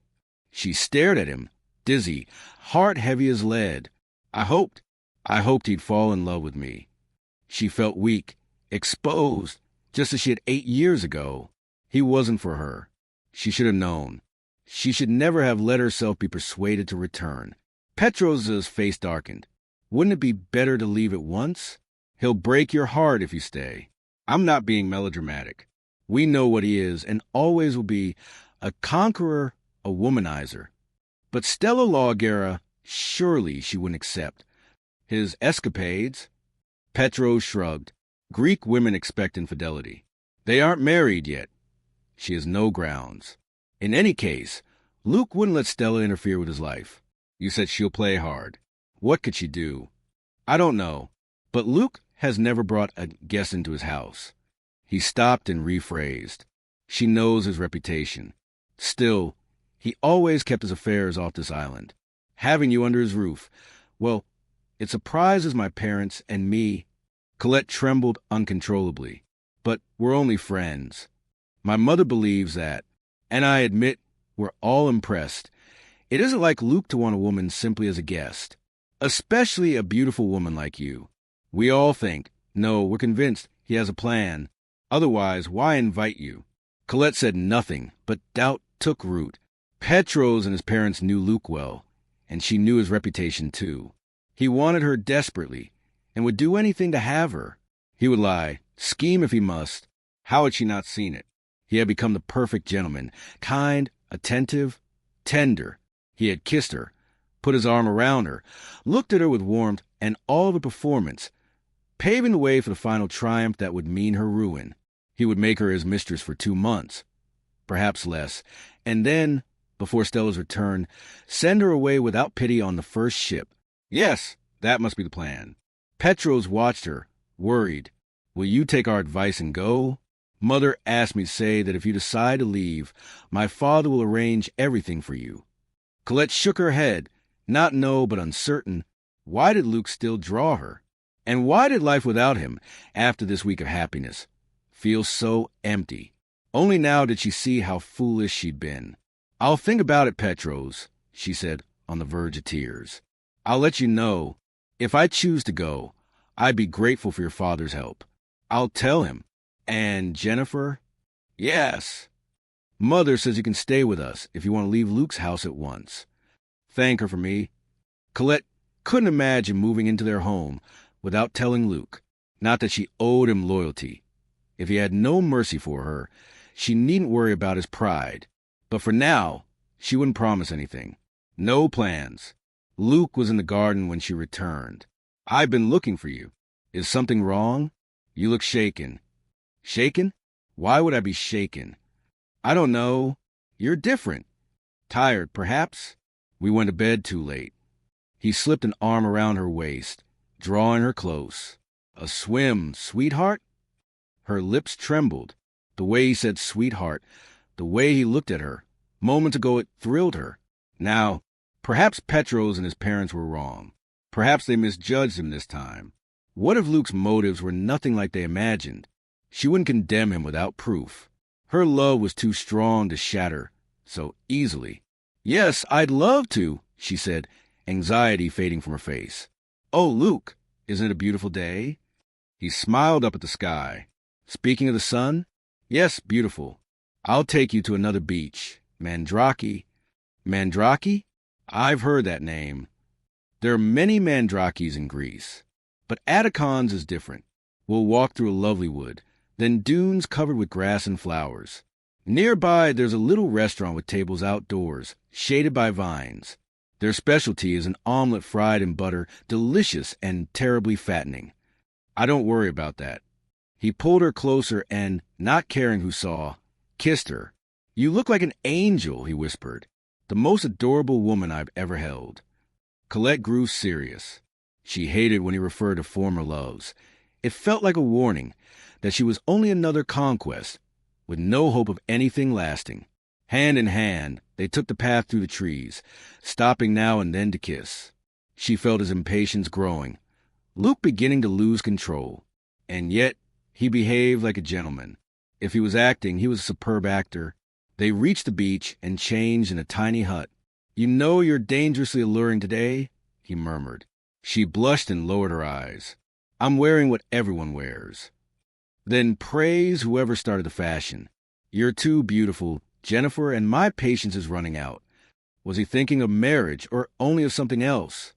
She stared at him, dizzy, heart heavy as lead. I hoped he'd fall in love with me." She felt weak, exposed, just as she had 8 years ago. He wasn't for her. She should have known. She should never have let herself be persuaded to return. Petros's face darkened. "Wouldn't it be better to leave at once? He'll break your heart if you stay. I'm not being melodramatic. We know what he is and always will be, a conqueror, a womanizer. But Stella Lawgera, surely she wouldn't accept. His escapades?" Petros shrugged. "Greek women expect infidelity. They aren't married yet. She has no grounds. In any case, Luke wouldn't let Stella interfere with his life. You said she'll play hard. What could she do?" "I don't know. But Luke has never brought a guest into his house." He stopped and rephrased. "She knows his reputation. Still, he always kept his affairs off this island. Having you under his roof, well, it surprises my parents and me." Colette trembled uncontrollably. "But we're only friends. My mother believes that, and I admit we're all impressed. It isn't like Luke to want a woman simply as a guest, especially a beautiful woman like you. We all think, no, we're convinced he has a plan. Otherwise, why invite you?" Colette said nothing, but doubt took root. Petros and his parents knew Luke well, and she knew his reputation too. He wanted her desperately, and would do anything to have her. He would lie, scheme if he must. How had she not seen it? He had become the perfect gentleman, kind, attentive, tender. He had kissed her, put his arm around her, looked at her with warmth and all of a performance, paving the way for the final triumph that would mean her ruin. He would make her his mistress for 2 months, perhaps less, and then, before Stella's return, send her away without pity on the first ship. Yes, that must be the plan. Petros watched her, worried. "Will you take our advice and go? Mother asked me to say that if you decide to leave, my father will arrange everything for you." Colette shook her head, not no, but uncertain. Why did Luke still draw her? And why did life without him, after this week of happiness, feel so empty? Only now did she see how foolish she'd been. "I'll think about it, Petros," she said, on the verge of tears. "I'll let you know. If I choose to go, I'd be grateful for your father's help. I'll tell him. And Jennifer?" "Yes." "Mother says you can stay with us if you want to leave Luke's house at once. Thank her for me." Colette couldn't imagine moving into their home without telling Luke. Not that she owed him loyalty. If he had no mercy for her, she needn't worry about his pride. But for now, she wouldn't promise anything. No plans. Luke was in the garden when she returned. "I've been looking for you. Is something wrong? You look shaken." "Shaken? Why would I be shaken?" "I don't know. You're different. Tired, perhaps?" "We went to bed too late." He slipped an arm around her waist, drawing her close. "A swim, sweetheart?" Her lips trembled. The way he said sweetheart, the way he looked at her. Moments ago it thrilled her. Now, perhaps Petros and his parents were wrong. Perhaps they misjudged him this time. What if Luke's motives were nothing like they imagined? She wouldn't condemn him without proof. Her love was too strong to shatter so easily. "Yes, I'd love to," she said, anxiety fading from her face. "Oh, Luke, isn't it a beautiful day?" He smiled up at the sky. "Speaking of the sun, yes, beautiful. I'll take you to another beach. Mandrake." "Mandrake? I've heard that name. There are many Mandrakes in Greece. But Atticon's is different. We'll walk through a lovely wood, then dunes covered with grass and flowers. Nearby, there's a little restaurant with tables outdoors, shaded by vines. Their specialty is an omelet fried in butter, delicious and terribly fattening. I don't worry about that." He pulled her closer and, not caring who saw, kissed her. "You look like an angel," he whispered. "The most adorable woman I've ever held." Colette grew serious. She hated when he referred to former loves. It felt like a warning that she was only another conquest, with no hope of anything lasting. Hand in hand, they took the path through the trees, stopping now and then to kiss. She felt his impatience growing, Luke beginning to lose control. And yet, he behaved like a gentleman. If he was acting, he was a superb actor. They reached the beach and changed in a tiny hut. "You know you're dangerously alluring today," he murmured. She blushed and lowered her eyes. "I'm wearing what everyone wears." "Then praise whoever started the fashion. You're too beautiful, Jennifer, and my patience is running out." Was he thinking of marriage or only of something else?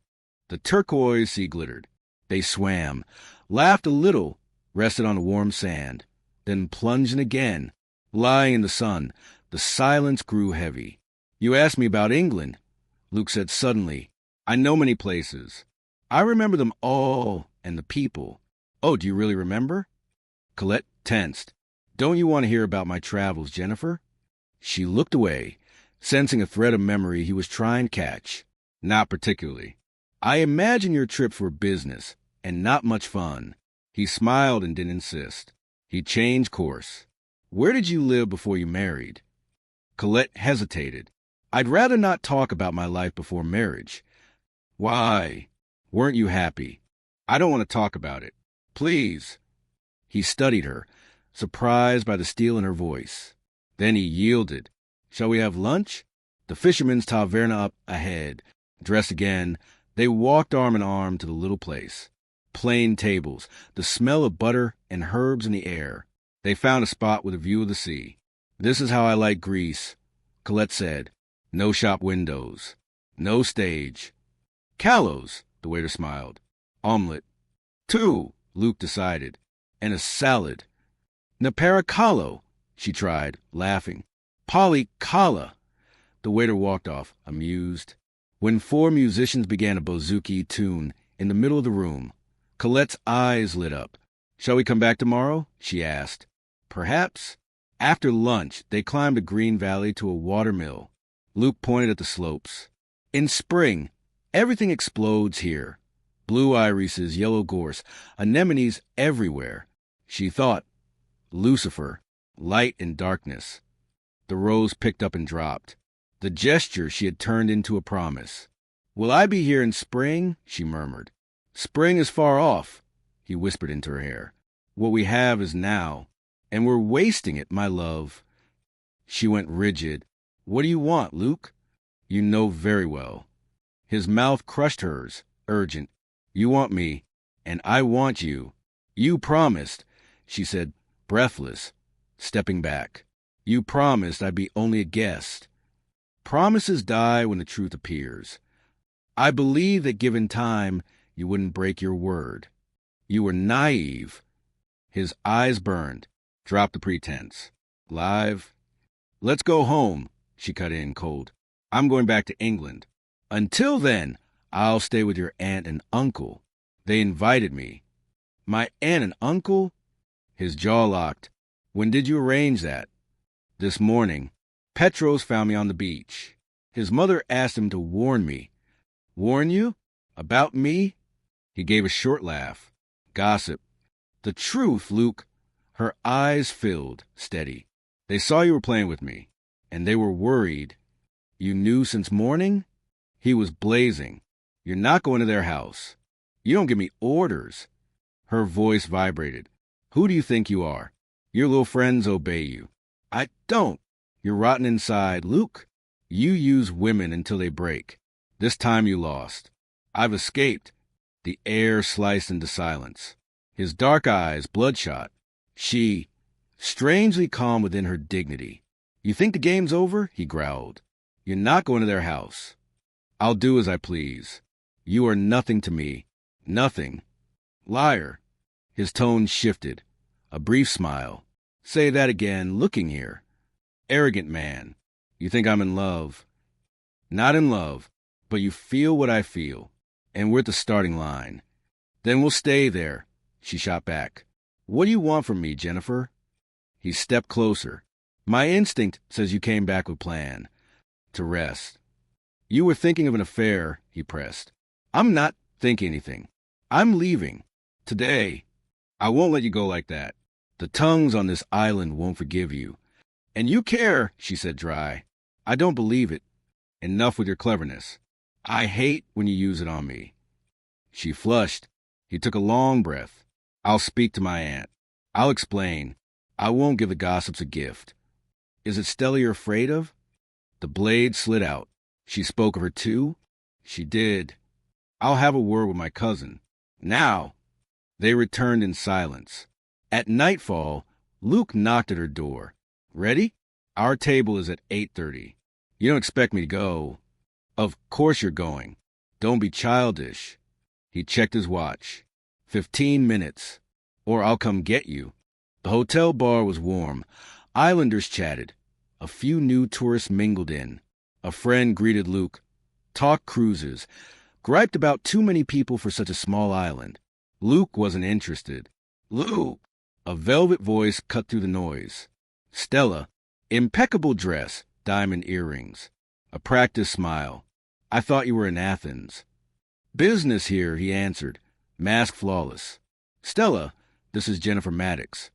The turquoise sea glittered. They swam, laughed a little, rested on the warm sand, then plunged in again. Lying in the sun, the silence grew heavy. "You asked me about England," Luke said suddenly. "I know many places. I remember them all, and the people." "Oh, do you really remember?" Colette tensed. "Don't you want to hear about my travels, Jennifer?" She looked away, sensing a thread of memory he was trying to catch. "Not particularly. I imagine your trips were business, and not much fun." He smiled and didn't insist. He changed course. "Where did you live before you married?" Colette hesitated. "I'd rather not talk about my life before marriage." "Why? Weren't you happy?" "I don't want to talk about it. Please." He studied her, surprised by the steel in her voice. Then he yielded. "Shall we have lunch?" The fisherman's taverna up ahead. Dressed again, they walked arm in arm to the little place. Plain tables, the smell of butter and herbs in the air. They found a spot with a view of the sea. "This is how I like Greece," Colette said. "No shop windows. No stage." "Callows," the waiter smiled. "Omelette." "Two," Luke decided. "And a salad." "Naparicalo," she tried, laughing. "Polly Kala." The waiter walked off, amused. When 4 musicians began a bouzouki tune in the middle of the room, Colette's eyes lit up. "Shall we come back tomorrow?" she asked. "Perhaps." After lunch, they climbed a green valley to a water mill. Luke pointed at the slopes. "In spring, everything explodes here. Blue irises, yellow gorse, anemones everywhere." She thought, Lucifer, light and darkness. The rose picked up and dropped. The gesture she had turned into a promise. "Will I be here in spring?" she murmured. "Spring is far off," he whispered into her hair. "What we have is now, and we're wasting it, my love." She went rigid. "What do you want, Luke?" "You know very well." His mouth crushed hers, urgent. "You want me, and I want you. You promised," she said, breathless, stepping back. "You promised I'd be only a guest." "Promises die when the truth appears. I believe that given time, you wouldn't break your word. You were naive." His eyes burned. "Drop the pretense. Live?" "Let's go home," she cut in cold. "I'm going back to England. Until then, I'll stay with your aunt and uncle. They invited me." "My aunt and uncle?" His jaw locked. "When did you arrange that?" "This morning. Petros found me on the beach. His mother asked him to warn me." "Warn you? About me?" He gave a short laugh. "Gossip." "The truth, Luke." Her eyes filled, steady. "They saw you were playing with me, and they were worried." "You knew since morning?" He was blazing. "You're not going to their house. You don't give me orders." Her voice vibrated. Who do you think you are? Your little friends obey you. I don't. You're rotten inside. Luke, you use women until they break. This time you lost. I've escaped. The air sliced into silence. His dark eyes bloodshot. She, strangely calm within her dignity. You think the game's over? He growled. You're not going to their house. I'll do as I please. You are nothing to me. Nothing. Liar. His tone shifted. A brief smile. Say that again, looking here. Arrogant man. You think I'm in love. Not in love, but you feel what I feel. And we're at the starting line. Then we'll stay there. She shot back. What do you want from me, Jennifer? He stepped closer. My instinct says you came back with plan. To rest. You were thinking of an affair, he pressed. I'm not thinking anything. I'm leaving. Today. I won't let you go like that. The tongues on this island won't forgive you. And you care, she said dry. I don't believe it. Enough with your cleverness. I hate when you use it on me. She flushed. He took a long breath. I'll speak to my aunt. I'll explain. I won't give the gossips a gift. Is it Stella you're afraid of? The blade slid out. She spoke of her too? She did. I'll have a word with my cousin. Now. They returned in silence. At nightfall, Luke knocked at her door. Ready? Our table is at 8:30. You don't expect me to go. Of course you're going. Don't be childish. He checked his watch. 15 minutes. Or I'll come get you. The hotel bar was warm. Islanders chatted. A few new tourists mingled in. A friend greeted Luke. Talked cruises. Griped about too many people for such a small island. Luke wasn't interested. Luke! A velvet voice cut through the noise. Stella. Impeccable dress. Diamond earrings. A practiced smile. I thought you were in Athens. Business here, he answered. Mask flawless. Stella, this is Jennifer Maddox.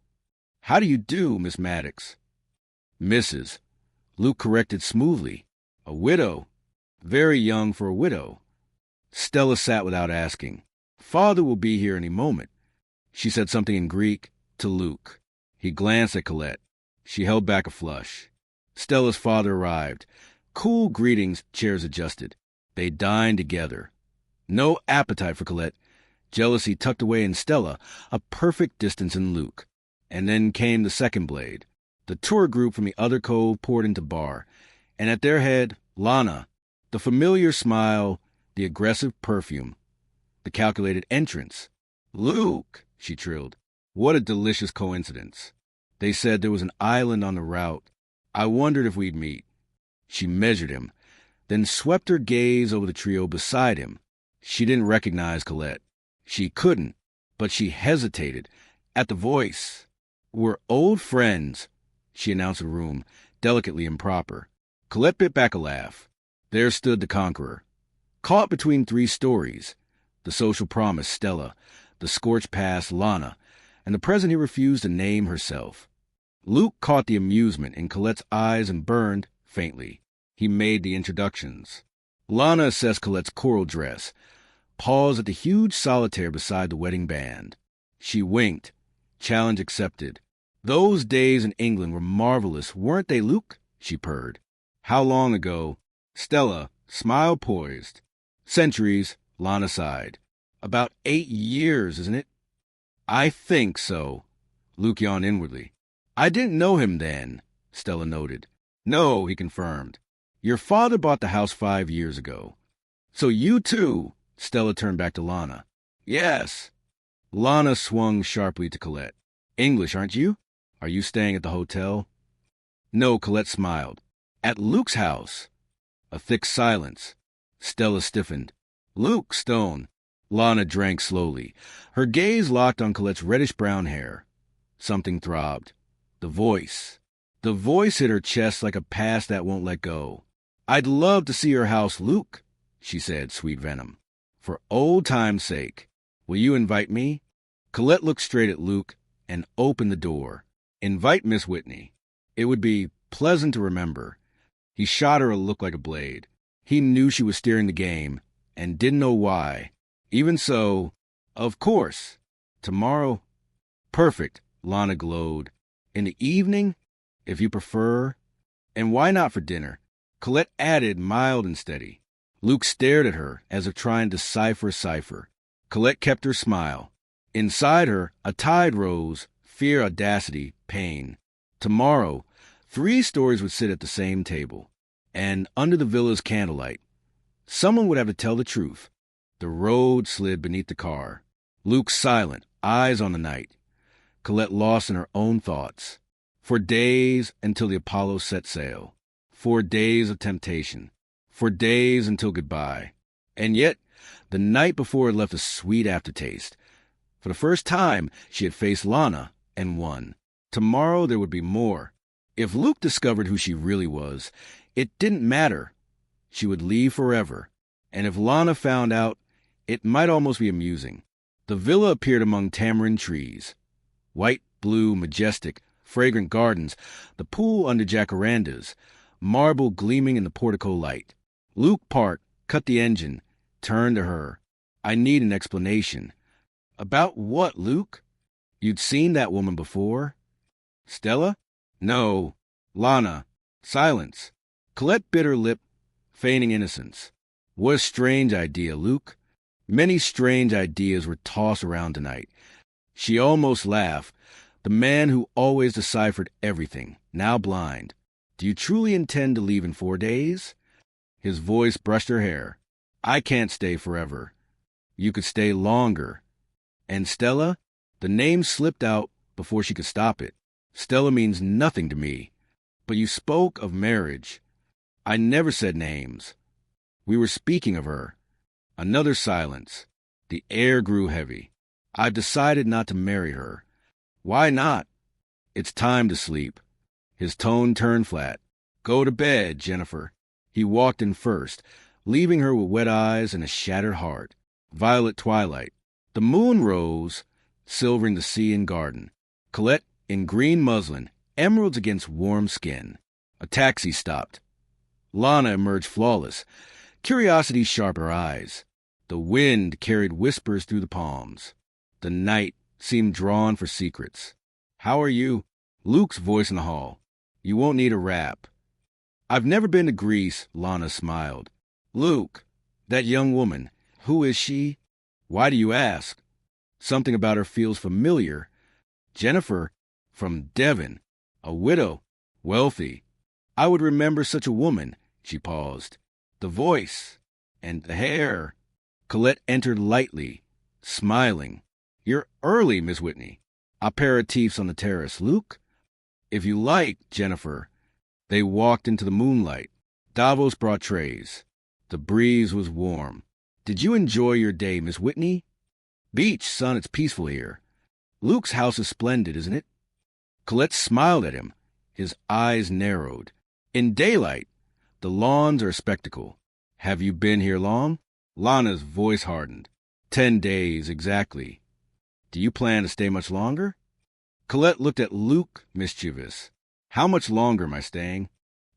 How do you do, Miss Maddox? Mrs. Luke corrected smoothly. A widow. Very young for a widow. Stella sat without asking. Father will be here any moment. She said something in Greek to Luke. He glanced at Colette. She held back a flush. Stella's father arrived. Cool greetings, chairs adjusted. They dined together. No appetite for Colette. Jealousy tucked away in Stella, a perfect distance in Luke. And then came the second blade. The tour group from the other cove poured into bar. And at their head, Lana. The familiar smile, the aggressive perfume. The calculated entrance. Luke, she trilled. What a delicious coincidence. They said there was an island on the route. I wondered if we'd meet. She measured him, then swept her gaze over the trio beside him. She didn't recognize Colette. She couldn't, but she hesitated. At the voice. We're old friends, she announced the room, delicately improper. Colette bit back a laugh. There stood the conqueror. Caught between three stories. The social promise, Stella. The scorched past, Lana. And the present he refused to name herself. Luke caught the amusement in Colette's eyes and burned, faintly. He made the introductions. Lana assessed Colette's coral dress, paused at the huge solitaire beside the wedding band. She winked. Challenge accepted. Those days in England were marvelous, weren't they, Luke? She purred. How long ago? Stella, smile poised. Centuries, Lana sighed. About 8 years, isn't it? I think so. Luke yawned inwardly. I didn't know him then, Stella noted. No, he confirmed. Your father bought the house 5 years ago. So you too, Stella turned back to Lana. Yes. Lana swung sharply to Colette. English, aren't you? Are you staying at the hotel? No, Colette smiled. At Luke's house. A thick silence. Stella stiffened. Luke, stone. Lana drank slowly. Her gaze locked on Colette's reddish-brown hair. Something throbbed. The voice. The voice hit her chest like a past that won't let go. I'd love to see your house, Luke, she said, sweet venom. For old time's sake. Will you invite me? Colette looked straight at Luke and opened the door. Invite Miss Whitney. It would be pleasant to remember. He shot her a look like a blade. He knew she was steering the game and didn't know why. Even so, of course. Tomorrow? Perfect, Lana glowed. In the evening, if you prefer. And why not for dinner? Colette added, mild and steady. Luke stared at her as if trying to decipher a cipher. Colette kept her smile. Inside her, a tide rose, fear, audacity, pain. Tomorrow, 3 stories would sit at the same table, and under the villa's candlelight, someone would have to tell the truth. The road slid beneath the car. Luke silent, eyes on the night. Colette lost in her own thoughts. For days until the Apollo set sail. 4 days of temptation. 4 days until goodbye. And yet, the night before had left a sweet aftertaste. For the first time, she had faced Lana and won. Tomorrow there would be more. If Luke discovered who she really was, it didn't matter. She would leave forever. And if Lana found out, it might almost be amusing. The villa appeared among tamarind trees. White, blue, majestic, fragrant gardens, the pool under jacarandas, marble gleaming in the portico light. Luke parked, cut the engine, turned to her. I need an explanation. About what, Luke? You'd seen that woman before? Stella? No. Lana. Silence. Colette bit her lip, feigning innocence. What a strange idea, Luke. Many strange ideas were tossed around tonight. She almost laughed. The man who always deciphered everything, now blind. Do you truly intend to leave in 4 days? His voice brushed her hair. I can't stay forever. You could stay longer. And Stella? The name slipped out before she could stop it. Stella means nothing to me. But you spoke of marriage. I never said names. We were speaking of her. Another silence. The air grew heavy. I've decided not to marry her. Why not? It's time to sleep. His tone turned flat. Go to bed, Jennifer. He walked in first, leaving her with wet eyes and a shattered heart. Violet twilight. The moon rose, silvering the sea and garden. Colette in green muslin, emeralds against warm skin. A taxi stopped. Lana emerged flawless. Curiosity sharpened her eyes. The wind carried whispers through the palms. The night seemed drawn for secrets. How are you? Luke's voice in the hall. You won't need a wrap. I've never been to Greece, Lana smiled. Luke, that young woman, who is she? Why do you ask? Something about her feels familiar. Jennifer, from Devon, a widow, wealthy. I would remember such a woman. She paused. The voice and the hair. Colette entered lightly, smiling. You're early, Miss Whitney. Aperitifs on the terrace. Luke? If you like, Jennifer. They walked into the moonlight. Davos brought trays. The breeze was warm. Did you enjoy your day, Miss Whitney? Beach, son, it's peaceful here. Luke's house is splendid, isn't it? Colette smiled at him. His eyes narrowed. In daylight, the lawns are a spectacle. Have you been here long? Lana's voice hardened. 10 days, exactly. Do you plan to stay much longer? Colette looked at Luke, mischievous. How much longer am I staying?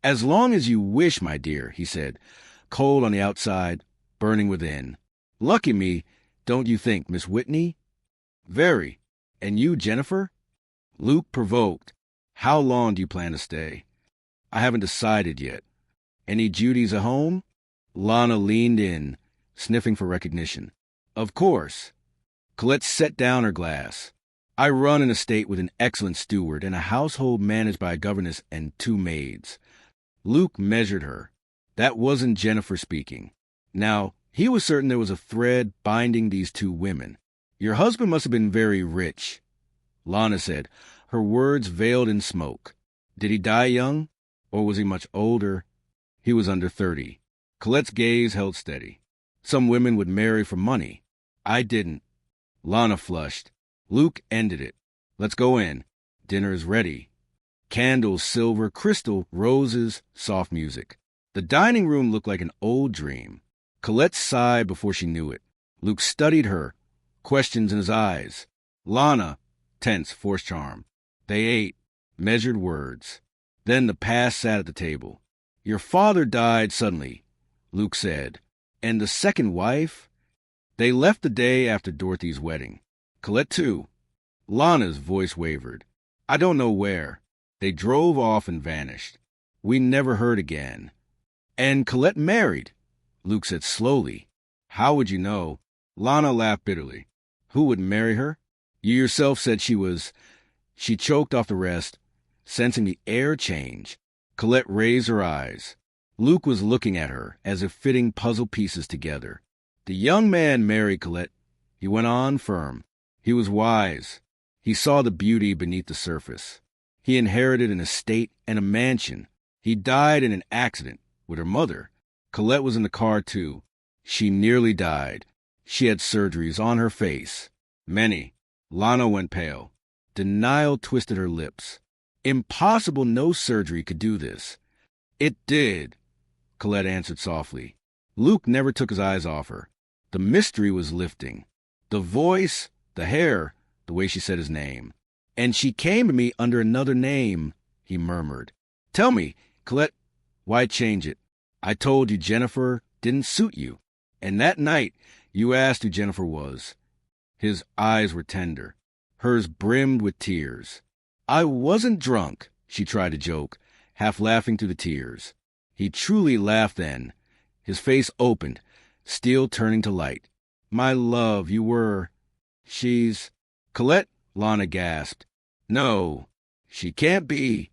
As long as you wish, my dear, he said, cold on the outside, burning within. Lucky me, don't you think, Miss Whitney? Very. And you, Jennifer? Luke provoked. How long do you plan to stay? I haven't decided yet. Any duties at home? Lana leaned in, sniffing for recognition. Of course. Colette set down her glass. I run an estate with an excellent steward and a household managed by a governess and 2 maids. Luke measured her. That wasn't Jennifer speaking. Now, he was certain there was a thread binding these 2 women. Your husband must have been very rich, Lana said, her words veiled in smoke. Did he die young? Or was he much older? He was under 30. Colette's gaze held steady. Some women would marry for money. I didn't. Lana flushed. Luke ended it. Let's go in. Dinner is ready. Candles, silver, crystal, roses, soft music. The dining room looked like an old dream. Colette sighed before she knew it. Luke studied her, questions in his eyes. Lana, tense, forced charm. They ate, measured words. Then the past sat at the table. Your father died suddenly, Luke said. And the second wife? They left the day after Dorothy's wedding. Colette too. Lana's voice wavered. I don't know where. They drove off and vanished. We never heard again. And Colette married, Luke said slowly. How would you know? Lana laughed bitterly. Who would marry her? You yourself said she was... She choked off the rest, sensing the air change. Colette raised her eyes. Luke was looking at her, as if fitting puzzle pieces together. The young man married Colette. He went on firm. He was wise. He saw the beauty beneath the surface. He inherited an estate and a mansion. He died in an accident with her mother. Colette was in the car, too. She nearly died. She had surgeries on her face. Many. Lana went pale. Denial twisted her lips. Impossible, no surgery could do this. It did, Colette answered softly. Luke never took his eyes off her. The mystery was lifting. The voice, the hair, the way she said his name. And she came to me under another name, he murmured. Tell me, Colette, why change it? I told you Jennifer didn't suit you. And that night, you asked who Jennifer was. His eyes were tender. Hers brimmed with tears. I wasn't drunk, she tried to joke, half laughing through the tears. He truly laughed then. His face opened, steel turning to light. My love, you were... She's... Colette, Lana gasped. No, she can't be.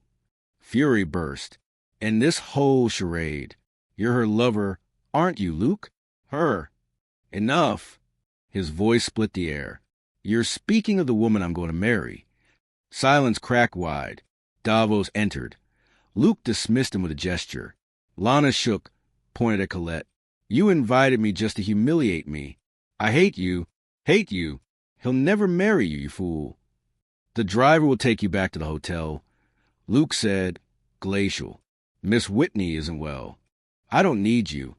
Fury burst. And this whole charade. You're her lover, aren't you, Luke? Her. Enough. His voice split the air. You're speaking of the woman I'm going to marry. Silence cracked wide. Davos entered. Luke dismissed him with a gesture. Lana shook, pointed at Colette. You invited me just to humiliate me. I hate you. Hate you. He'll never marry you, you fool. The driver will take you back to the hotel. Luke said, glacial. Miss Whitney isn't well. I don't need you.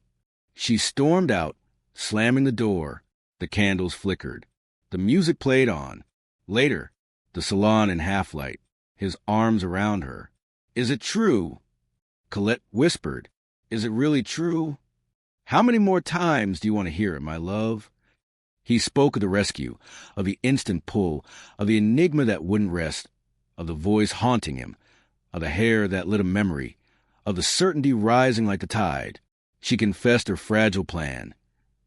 She stormed out, slamming the door. The candles flickered. The music played on. Later, the salon in half-light, his arms around her. Is it true? Colette whispered. Is it really true? How many more times do you want to hear it, my love? He spoke of the rescue, of the instant pull, of the enigma that wouldn't rest, of the voice haunting him, of the hair that lit a memory, of the certainty rising like the tide. She confessed her fragile plan,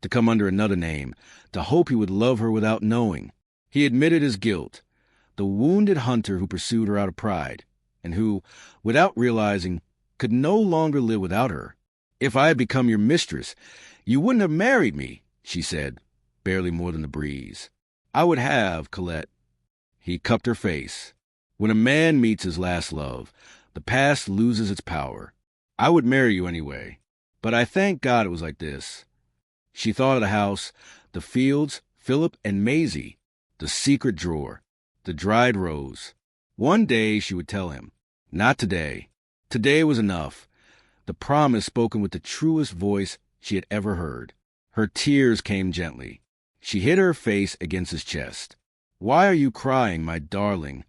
to come under another name, to hope he would love her without knowing. He admitted his guilt, the wounded hunter who pursued her out of pride, and who, without realizing, could no longer live without her. If I had become your mistress, you wouldn't have married me, she said, barely more than the breeze. I would have, Colette. He cupped her face. When a man meets his last love, the past loses its power. I would marry you anyway, but I thank God it was like this. She thought of the house, the fields, Philip and Maisie, the secret drawer, the dried rose. One day she would tell him. Not today. Today was enough. The promise spoken with the truest voice she had ever heard. Her tears came gently. She hid her face against his chest. Why are you crying, my darling?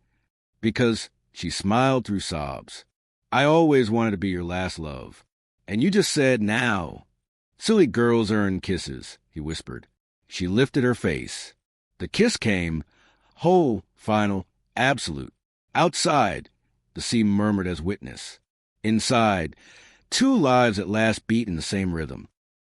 Because, she smiled through sobs. I always wanted to be your last love. And you just said now. Silly girls earn kisses, he whispered. She lifted her face. The kiss came, whole, final, absolute. Outside, the sea murmured as witness. Inside, two lives at last beat in the same rhythm.